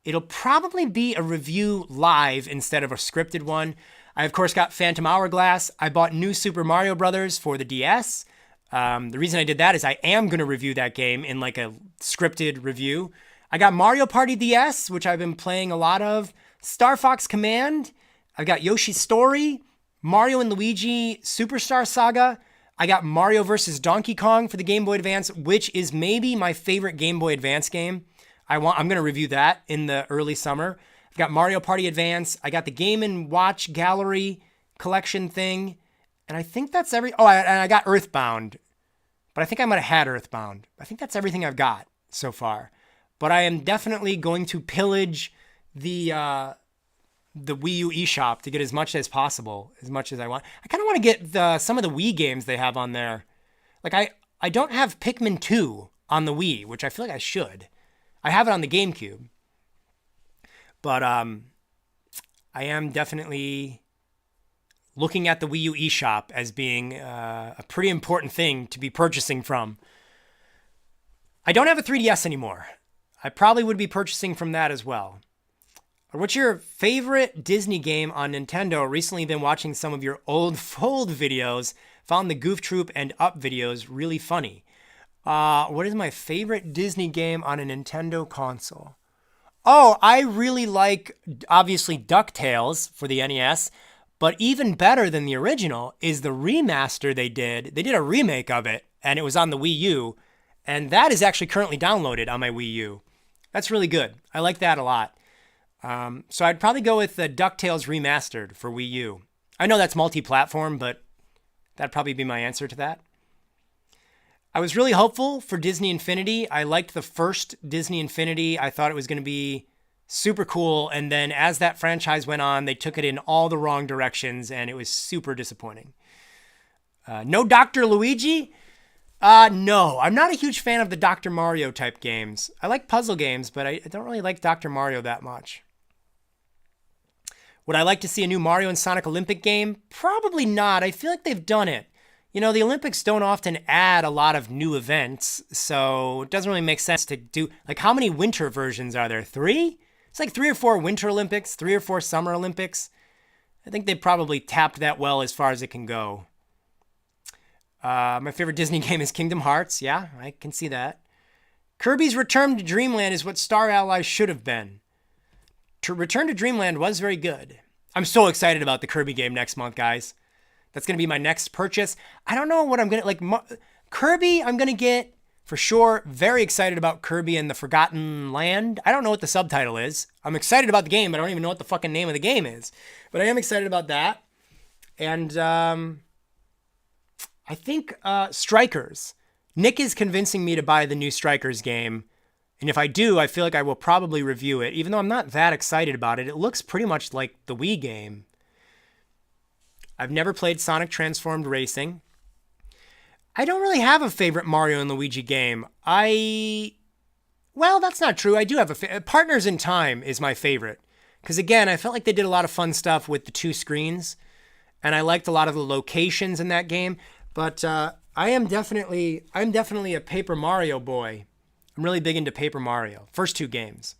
It'll probably be a review live instead of a scripted one. I, of course, got Phantom Hourglass. I bought New Super Mario Brothers for the DS. The reason I did that is I am going to review that game in like a scripted review. I got Mario Party DS, which I've been playing a lot of. Star Fox Command. I've got Yoshi's Story. Mario and Luigi Superstar Saga. I got Mario vs. Donkey Kong for the Game Boy Advance, which is maybe my favorite Game Boy Advance game. I'm going to review that in the early summer. I've got Mario Party Advance. I got the Game & Watch Gallery collection thing. And I think that's and I got Earthbound. But I think I might have had Earthbound. I think that's everything I've got so far. But I am definitely going to pillage the Wii U eShop to get as much as possible, as much as I want. I kind of want to get some of the Wii games they have on there. Like I don't have Pikmin 2 on the Wii, which I feel like I should. I have it on the GameCube. But I am definitely looking at the Wii U eShop as being a pretty important thing to be purchasing from. I don't have a 3DS anymore. I probably would be purchasing from that as well. What's your favorite Disney game on Nintendo? Recently been watching some of your old Fold videos. Found the Goof Troop and Up videos really funny. What is my favorite Disney game on a Nintendo console? Oh, I really like, obviously, DuckTales for the NES. But even better than the original is the remaster they did. They did a remake of it, and it was on the Wii U. And that is actually currently downloaded on my Wii U. That's really good. I like that a lot. So I'd probably go with the DuckTales Remastered for Wii U. I know that's multi-platform, but that'd probably be my answer to that. I was really hopeful for Disney Infinity. I liked the first Disney Infinity. I thought it was going to be super cool. And then as that franchise went on, they took it in all the wrong directions, and it was super disappointing. No Dr. Luigi? No, I'm not a huge fan of the Dr. Mario type games. I like puzzle games, but I don't really like Dr. Mario that much. Would I like to see a new Mario and Sonic Olympic game? Probably not. I feel like they've done it. You know, the Olympics don't often add a lot of new events, so it doesn't really make sense to do... Like, how many winter versions are there? 3? It's like 3 or 4 Winter Olympics, 3 or 4 Summer Olympics. I think they probably tapped that well as far as it can go. My favorite Disney game is Kingdom Hearts. Yeah, I can see that. Kirby's Return to Dreamland is what Star Allies should have been. Return to Dreamland was very good. I'm so excited about the Kirby game next month, guys. That's going to be my next purchase. I don't know what I'm going to... Like, Kirby, I'm going to get... For sure, very excited about Kirby and the Forgotten Land. I don't know what the subtitle is. I'm excited about the game, but I don't even know what the fucking name of the game is. But I am excited about that. And I think Strikers. Nick is convincing me to buy the new Strikers game. And if I do, I feel like I will probably review it. Even though I'm not that excited about it, it looks pretty much like the Wii game. I've never played Sonic Transformed Racing. I don't really have a favorite Mario and Luigi game. Well, that's not true. I do have a Partners in Time is my favorite. Because again, I felt like they did a lot of fun stuff with the 2 screens. And I liked a lot of the locations in that game. But I'm definitely a Paper Mario boy. I'm really big into Paper Mario. First 2 games.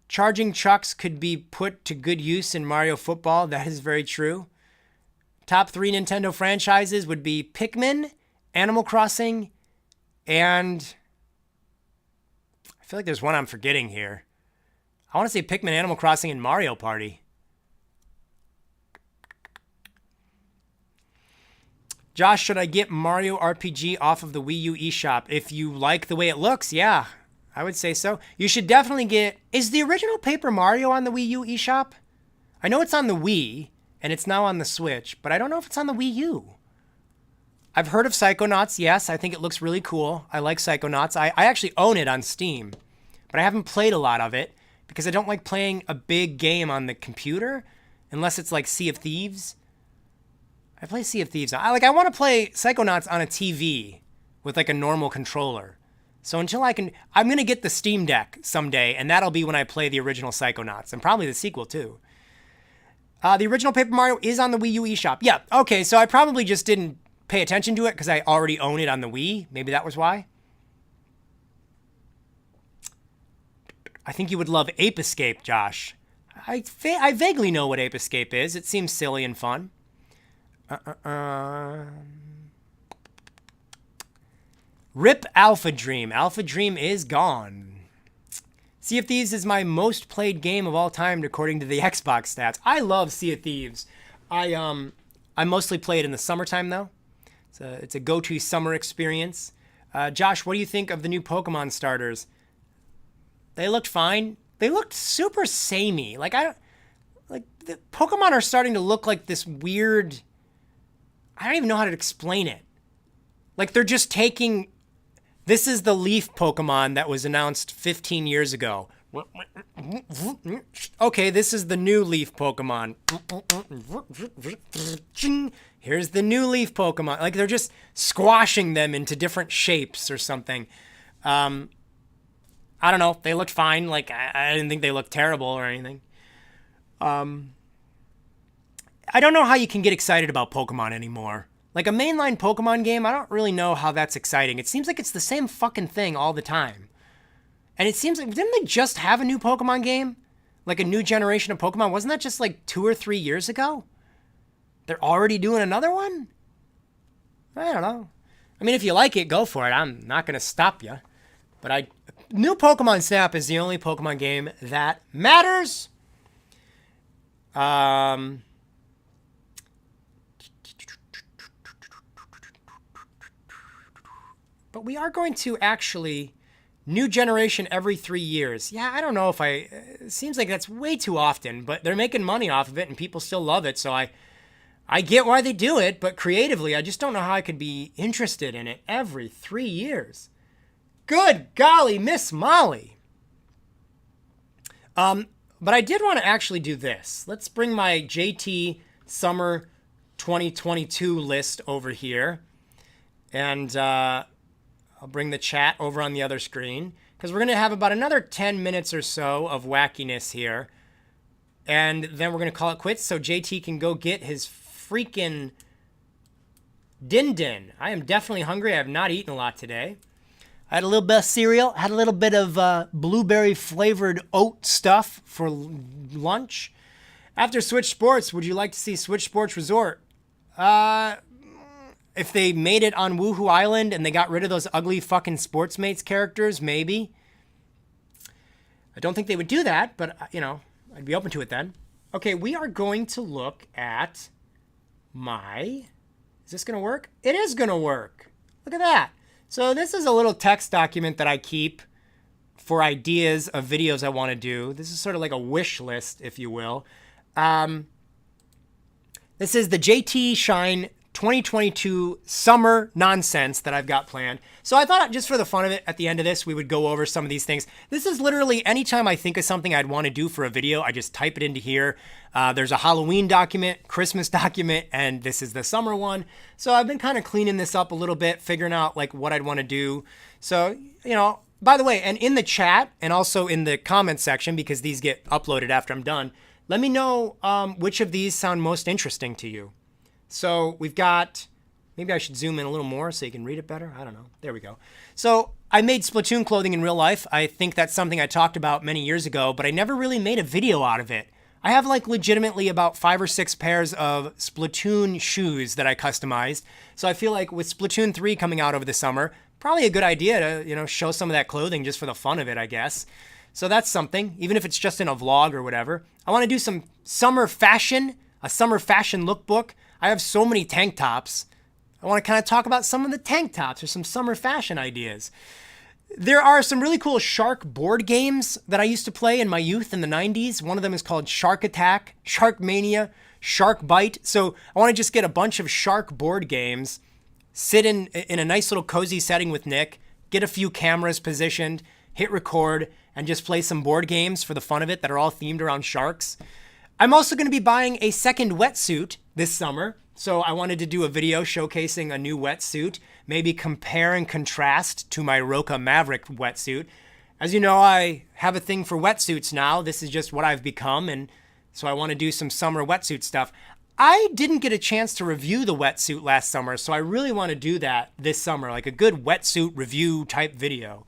Charging chucks could be put to good use in Mario Football. That is very true. Top 3 Nintendo franchises would be Pikmin, Animal Crossing, and I feel like there's one I'm forgetting here. I want to say Pikmin, Animal Crossing, and Mario Party. Josh, should I get Mario RPG off of the Wii U eShop? If you like the way it looks, yeah, I would say so. You should definitely get... Is the original Paper Mario on the Wii U eShop? I know it's on the Wii, and it's now on the Switch, but I don't know if it's on the Wii U. I've heard of Psychonauts, yes. I think it looks really cool. I like Psychonauts. I actually own it on Steam, but I haven't played a lot of it because I don't like playing a big game on the computer unless it's like Sea of Thieves. I play Sea of Thieves. I want to play Psychonauts on a TV with like a normal controller. So until I'm going to get the Steam Deck someday, and that'll be when I play the original Psychonauts, and probably the sequel too. The original Paper Mario is on the Wii U eShop. Yeah, okay, so I probably just didn't pay attention to it because I already own it on the Wii. Maybe that was why. I think you would love Ape Escape, Josh. I vaguely know what Ape Escape is. It seems silly and fun. Rip Alpha Dream. Alpha Dream is gone. Sea of Thieves is my most played game of all time according to the Xbox stats. I love Sea of Thieves. I mostly play it in the summertime though. It's a go-to summer experience. Josh, what do you think of the new Pokemon starters? They looked fine. They looked super samey. The Pokemon are starting to look like this weird... I don't even know how to explain it. Like they're just taking... This is the Leaf Pokemon that was announced 15 years ago. Okay, this is the new Leaf Pokemon. Here's the new Leaf Pokemon. Like they're just squashing them into different shapes or something. I don't know. They looked fine. Like, I didn't think they looked terrible or anything. I don't know how you can get excited about Pokemon anymore. Like, a mainline Pokemon game, I don't really know how that's exciting. It seems like it's the same fucking thing all the time. And it seems like, didn't they just have a new Pokemon game? Like a new generation of Pokemon? Wasn't that just like 2 or 3 years ago? They're already doing another one? I don't know. I mean, if you like it, go for it. I'm not going to stop you. But new Pokemon Snap is the only Pokemon game that matters. But we are going to actually new generation every 3 years. Yeah, I don't know if it seems like that's way too often, but they're making money off of it and people still love it. So I get why they do it, but creatively, I just don't know how I could be interested in it every 3 years. Good golly, Miss Molly. But I did want to actually do this. Let's bring my JT Summer 2022 list over here. And I'll bring the chat over on the other screen because we're going to have about another 10 minutes or so of wackiness here. And then we're going to call it quits so JT can go get his freaking din-din. I am definitely hungry. I have not eaten a lot today. I had a little bit of cereal, had a little bit of blueberry flavored oat stuff for lunch. After Switch Sports, would you like to see Switch Sports Resort? If they made it on Woohoo Island and they got rid of those ugly fucking Sportsmates characters, maybe. I don't think they would do that, but, you know, I'd be open to it then. Okay, we are going to look at is this going to work? It is going to work. Look at that. So this is a little text document that I keep for ideas of videos I want to do. This is sort of like a wish list, if you will. This is the JT Shine 2022 summer nonsense that I've got planned. So I thought just for the fun of it, at the end of this, we would go over some of these things. This is literally anytime I think of something I'd want to do for a video, I just type it into here. There's a Halloween document, Christmas document, and this is the summer one. So I've been kind of cleaning this up a little bit, figuring out like what I'd want to do. So, you know, by the way, and in the chat and also in the comment section, because these get uploaded after I'm done, let me know which of these sound most interesting to you. So we've got, maybe I should zoom in a little more so you can read it better. I don't know. There we go. So I made Splatoon clothing in real life. I think that's something I talked about many years ago, but I never really made a video out of it. I have like legitimately about 5 or 6 pairs of Splatoon shoes that I customized. So I feel like with Splatoon 3 coming out over the summer, probably a good idea to, you know, show some of that clothing just for the fun of it, I guess. So that's something, even if it's just in a vlog or whatever. I want to do some summer fashion, a summer fashion lookbook. I have so many tank tops. I want to kind of talk about some of the tank tops or some summer fashion ideas. There are some really cool shark board games that I used to play in my youth in the 90s. One of them is called Shark Attack, Shark Mania, Shark Bite. So I want to just get a bunch of shark board games, sit in a nice little cozy setting with Nick, get a few cameras positioned, hit record, and just play some board games for the fun of it that are all themed around sharks. I'm also going to be buying a second wetsuit this summer. So I wanted to do a video showcasing a new wetsuit, maybe compare and contrast to my Roka Maverick wetsuit. As you know, I have a thing for wetsuits now. This is just what I've become, and so I want to do some summer wetsuit stuff. I didn't get a chance to review the wetsuit last summer, so I really want to do that this summer, like a good wetsuit review type video.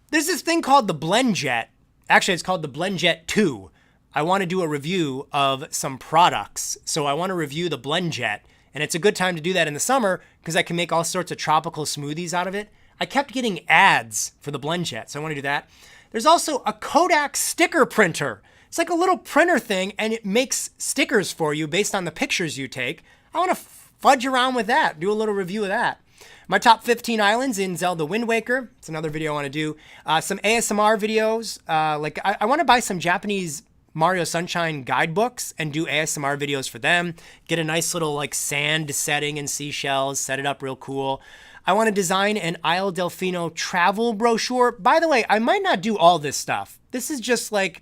There's this thing called the BlendJet. Actually, it's called the BlendJet 2. I want to do a review of some products. So I want to review the BlendJet, and it's a good time to do that in the summer because I can make all sorts of tropical smoothies out of it. I kept getting ads for the BlendJet, so I want to do that. There's also a Kodak sticker printer. It's like a little printer thing, and it makes stickers for you based on the pictures you take. I want to fudge around with that, do a little review of that. My top 15 islands in Zelda Wind Waker. It's another video I want to do. Some ASMR videos. I want to buy some Japanese Mario Sunshine guidebooks and do ASMR videos for them. Get a nice little like sand setting and seashells, set it up real cool. I want to design an Isle Delfino travel brochure. By the way, I might not do all this stuff. This is just like,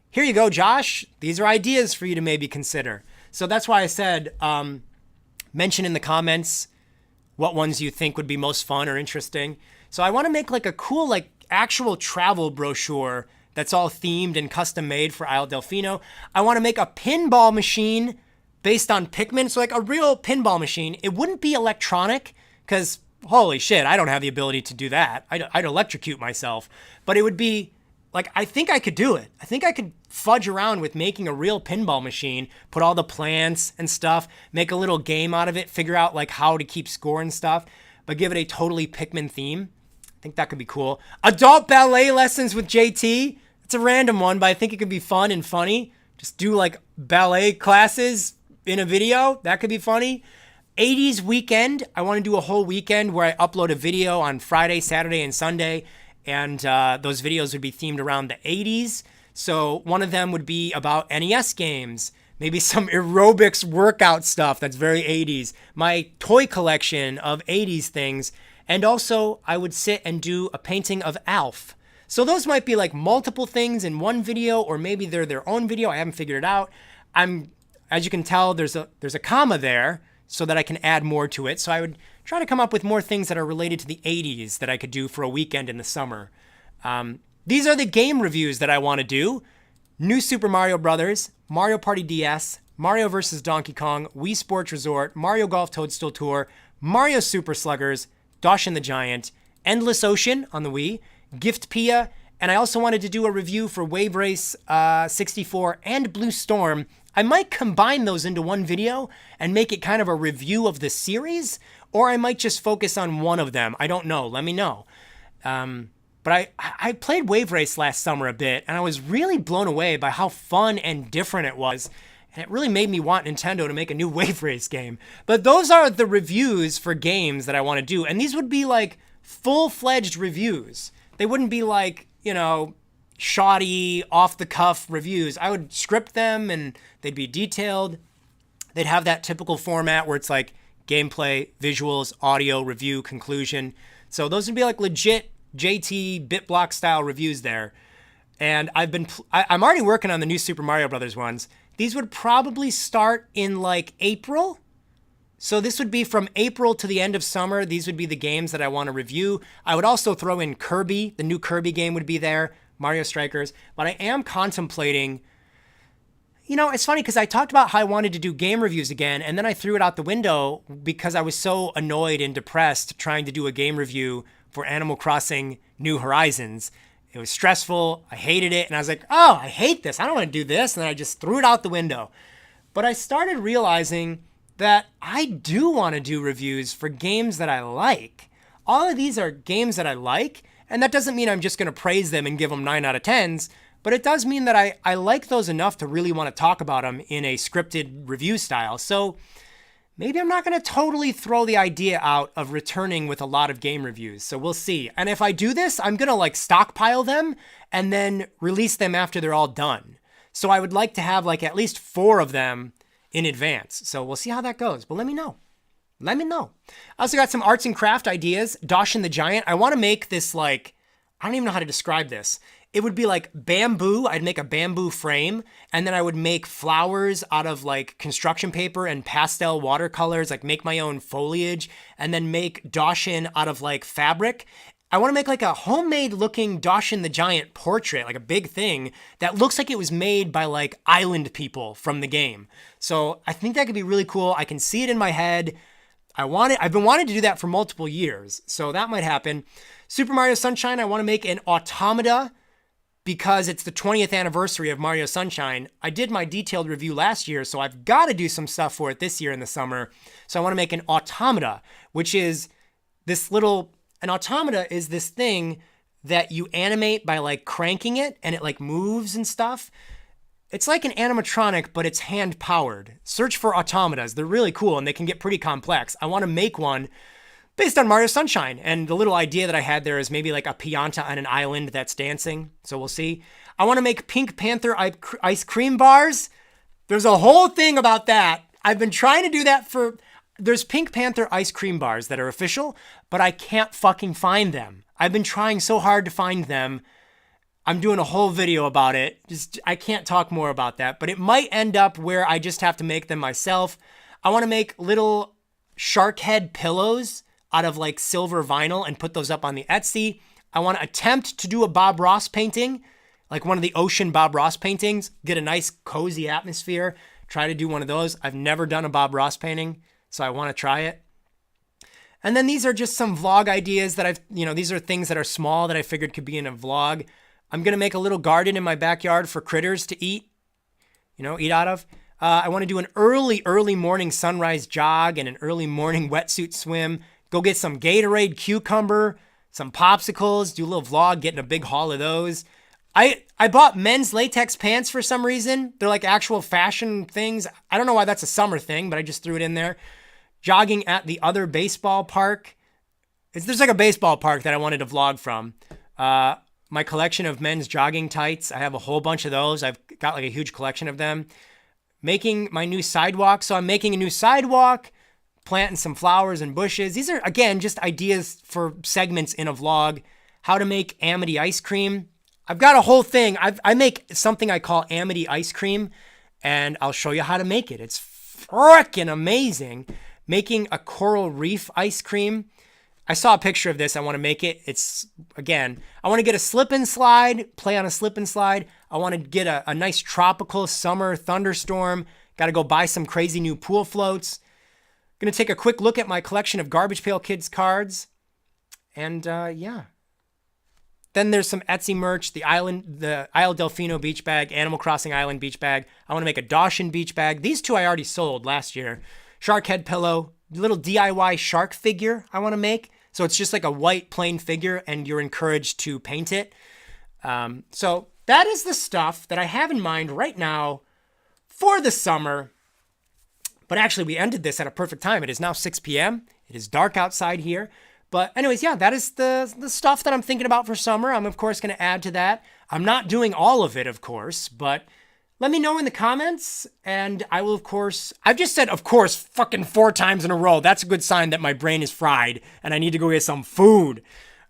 here you go, Josh. These are ideas for you to maybe consider. So that's why I said, mention in the comments what ones you think would be most fun or interesting. So I want to make like a cool like actual travel brochure that's all themed and custom made for Isle Delfino. I want to make a pinball machine based on Pikmin. So like a real pinball machine. It wouldn't be electronic because holy shit, I don't have the ability to do that. I'd electrocute myself. But it would be like, I think I could do it. I think I could fudge around with making a real pinball machine, put all the plants and stuff, make a little game out of it, figure out like how to keep score and stuff, but give it a totally Pikmin theme. I think that could be cool. Adult ballet lessons with JT. It's a random one, but I think it could be fun and funny. Just do like ballet classes in a video. That could be funny. 80s weekend. I want to do a whole weekend where I upload a video on Friday, Saturday, and Sunday. And those videos would be themed around the 80s. So one of them would be about NES games. Maybe some aerobics workout stuff that's very 80s. My toy collection of 80s things. And also, I would sit and do a painting of Alf. So those might be like multiple things in one video, or maybe they're their own video. I haven't figured it out. As you can tell, there's a comma there so that I can add more to it. So I would try to come up with more things that are related to the 80s that I could do for a weekend in the summer. These are the game reviews that I want to do. New Super Mario Bros., Mario Party DS, Mario vs. Donkey Kong, Wii Sports Resort, Mario Golf Toadstool Tour, Mario Super Sluggers, Doshin the Giant, Endless Ocean on the Wii, Giftpia, and I also wanted to do a review for Wave Race 64 and Blue Storm. I might combine those into one video and make it kind of a review of the series, or I might just focus on one of them. I don't know. Let me know. But I played Wave Race last summer a bit, and I was really blown away by how fun and different it was. And it really made me want Nintendo to make a new Wave Race game. But those are the reviews for games that I want to do. And these would be like full-fledged reviews. They wouldn't be like, shoddy, off-the-cuff reviews. I would script them and they'd be detailed. They'd have that typical format where it's like gameplay, visuals, audio, review, conclusion. So those would be like legit JT BitBlock style reviews there. And I'm already working on the new Super Mario Brothers ones. These would probably start in like April. So this would be from April to the end of summer. These would be the games that I want to review. I would also throw in Kirby. The new Kirby game would be there. Mario Strikers. But I am contemplating, it's funny because I talked about how I wanted to do game reviews again, and then I threw it out the window because I was so annoyed and depressed trying to do a game review for Animal Crossing New Horizons. It was stressful. I hated it. And I was like, oh, I hate this. I don't want to do this. And then I just threw it out the window. But I started realizing that I do want to do reviews for games that I like. All of these are games that I like. And that doesn't mean I'm just going to praise them and give them 9 out of 10s. But it does mean that I like those enough to really want to talk about them in a scripted review style. So maybe I'm not going to totally throw the idea out of returning with a lot of game reviews. So we'll see. And if I do this, I'm going to like stockpile them and then release them after they're all done. So I would like to have like at least 4 of them in advance. So we'll see how that goes. But let me know. Let me know. I also got some arts and craft ideas. Doshin the Giant. I want to make this like, I don't even know how to describe this. It would be like bamboo. I'd make a bamboo frame, and then I would make flowers out of like construction paper and pastel watercolors, like make my own foliage, and then make Doshin out of like fabric. I want to make like a homemade looking Doshin the Giant portrait, like a big thing that looks like it was made by like island people from the game. So I think that could be really cool. I can see it in my head. I've been wanting to do that for multiple years, so that might happen. Super Mario Sunshine, I want to make an automata because it's the 20th anniversary of Mario Sunshine. I did my detailed review last year, so I've got to do some stuff for it this year in the summer. So I want to make an automata, which is an automata is this thing that you animate by like cranking it and it like moves and stuff. It's like an animatronic, but it's hand powered. Search for automatas. They're really cool and they can get pretty complex. I want to make one based on Mario Sunshine. And the little idea that I had there is maybe like a Pianta on an island that's dancing. So we'll see. I want to make Pink Panther ice cream bars. There's a whole thing about that. I've been trying to do that there's Pink Panther ice cream bars that are official, but I can't fucking find them. I've been trying so hard to find them. I'm doing a whole video about it. I can't talk more about that, but it might end up where I just have to make them myself. I want to make little shark head pillows out of like silver vinyl and put those up on the Etsy. I want to attempt to do a Bob Ross painting, like one of the ocean Bob Ross paintings, get a nice cozy atmosphere, try to do one of those. I've never done a Bob Ross painting, so I want to try it. And then these are just some vlog ideas that these are things that are small that I figured could be in a vlog. I'm going to make a little garden in my backyard for critters to eat out of. I want to do an early morning sunrise jog and an early morning wetsuit swim. Go get some Gatorade cucumber, some popsicles, do a little vlog, getting a big haul of those. I bought men's latex pants for some reason. They're like actual fashion things. I don't know why that's a summer thing, but I just threw it in there. Jogging at the other baseball park. There's like a baseball park that I wanted to vlog from. My collection of men's jogging tights. I have a whole bunch of those. I've got like a huge collection of them. Making my new sidewalk. So I'm making a new sidewalk, planting some flowers and bushes. These are, again, just ideas for segments in a vlog. How to make Amity ice cream. I've got a whole thing. I make something I call Amity ice cream, and I'll show you how to make it. It's freaking amazing. Making a coral reef ice cream. I saw a picture of this. I want to make it. I want to get a slip and slide, play on a slip and slide. I want to get a nice tropical summer thunderstorm. Got to go buy some crazy new pool floats. Going to take a quick look at my collection of Garbage Pail Kids cards. And yeah. Then there's some Etsy merch, the Isle Delfino beach bag, Animal Crossing Island beach bag. I want to make a Dawson beach bag. These two I already sold last year. Shark head pillow, little DIY shark figure I want to make. So it's just like a white plain figure and you're encouraged to paint it. So that is the stuff that I have in mind right now for the summer. But actually we ended this at a perfect time. It is now 6 p.m. It is dark outside here. But anyways, yeah, that is the stuff that I'm thinking about for summer. I'm of course going to add to that. I'm not doing all of it, of course, but let me know in the comments, and I will, of course... I've just said, of course, fucking 4 times in a row. That's a good sign that my brain is fried, and I need to go get some food.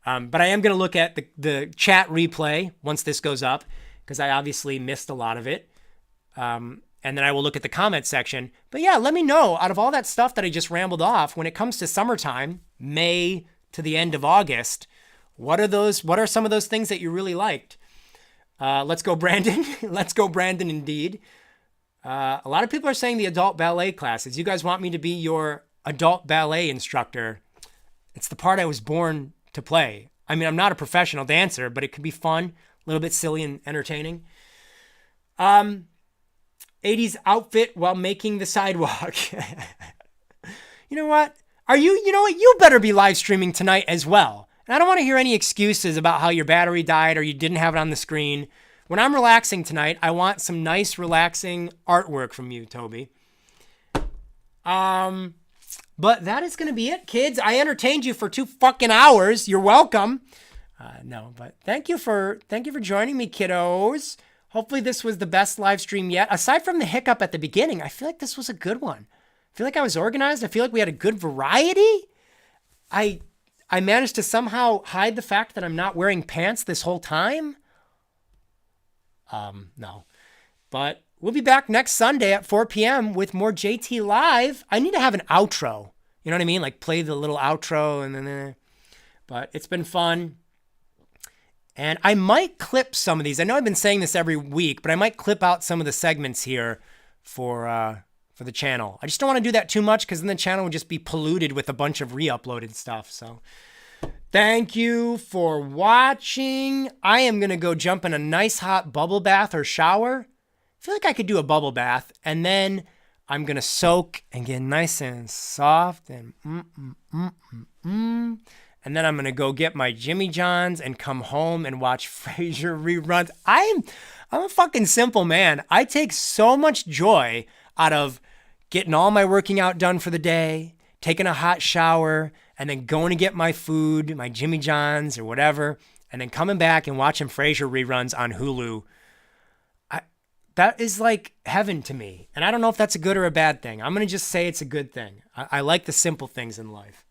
But I am going to look at the chat replay once this goes up, because I obviously missed a lot of it. And then I will look at the comment section. But yeah, let me know, out of all that stuff that I just rambled off, when it comes to summertime, May to the end of August, what are some of those things that you really liked? Let's go, Brandon. Let's go, Brandon, indeed. A lot of people are saying the adult ballet classes. You guys want me to be your adult ballet instructor. It's the part I was born to play. I mean, I'm not a professional dancer, but it can be fun, a little bit silly and entertaining. 80s outfit while making the sidewalk. You know what? You better be live streaming tonight as well. And I don't want to hear any excuses about how your battery died or you didn't have it on the screen. When I'm relaxing tonight, I want some nice, relaxing artwork from you, Toby. But that is going to be it, kids. I entertained you for 2 fucking hours. You're welcome. No, but thank you for joining me, kiddos. Hopefully this was the best live stream yet. Aside from the hiccup at the beginning, I feel like this was a good one. I feel like I was organized. I feel like we had a good variety. I managed to somehow hide the fact that I'm not wearing pants this whole time. No. But we'll be back next Sunday at 4 p.m. with more JT Live. I need to have an outro. You know what I mean? Like play the little outro and then... But it's been fun. And I might clip some of these. I know I've been saying this every week, but I might clip out some of the segments here for the channel. I just don't want to do that too much because then the channel would just be polluted with a bunch of re-uploaded stuff. So thank you for watching. I am going to go jump in a nice hot bubble bath or shower. I feel like I could do a bubble bath. And then I'm going to soak and get nice and soft and And then I'm going to go get my Jimmy John's and come home and watch Frasier reruns. I'm a fucking simple man. I take so much joy out of getting all my working out done for the day, taking a hot shower, and then going to get my food, my Jimmy John's or whatever, and then coming back and watching Frasier reruns on Hulu. That is like heaven to me. And I don't know if that's a good or a bad thing. I'm going to just say it's a good thing. I like the simple things in life.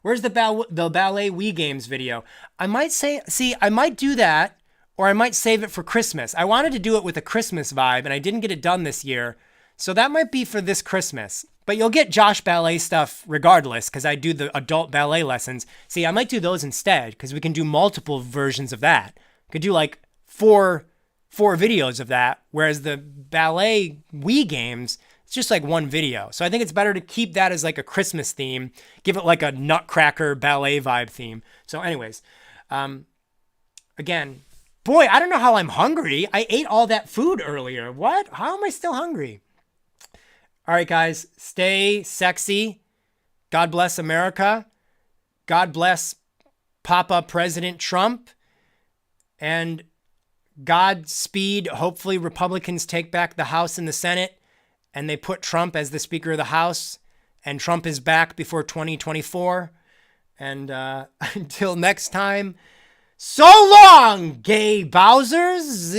Where's the ballet Wii Games video? I might do that, or I might save it for Christmas. I wanted to do it with a Christmas vibe, and I didn't get it done this year. So that might be for this Christmas. But you'll get Josh ballet stuff regardless, because I do the adult ballet lessons. See, I might do those instead, because we can do multiple versions of that. Could do like four videos of that, whereas the ballet Wii games, it's just like one video. So I think it's better to keep that as like a Christmas theme, give it like a Nutcracker ballet vibe theme. So anyways, again, boy, I don't know how I'm hungry. I ate all that food earlier. What? How am I still hungry? All right, guys, stay sexy. God bless America. God bless Papa President Trump. And Godspeed. Hopefully Republicans take back the House and the Senate and they put Trump as the Speaker of the House and Trump is back before 2024. And until next time, so long, gay Bowsers.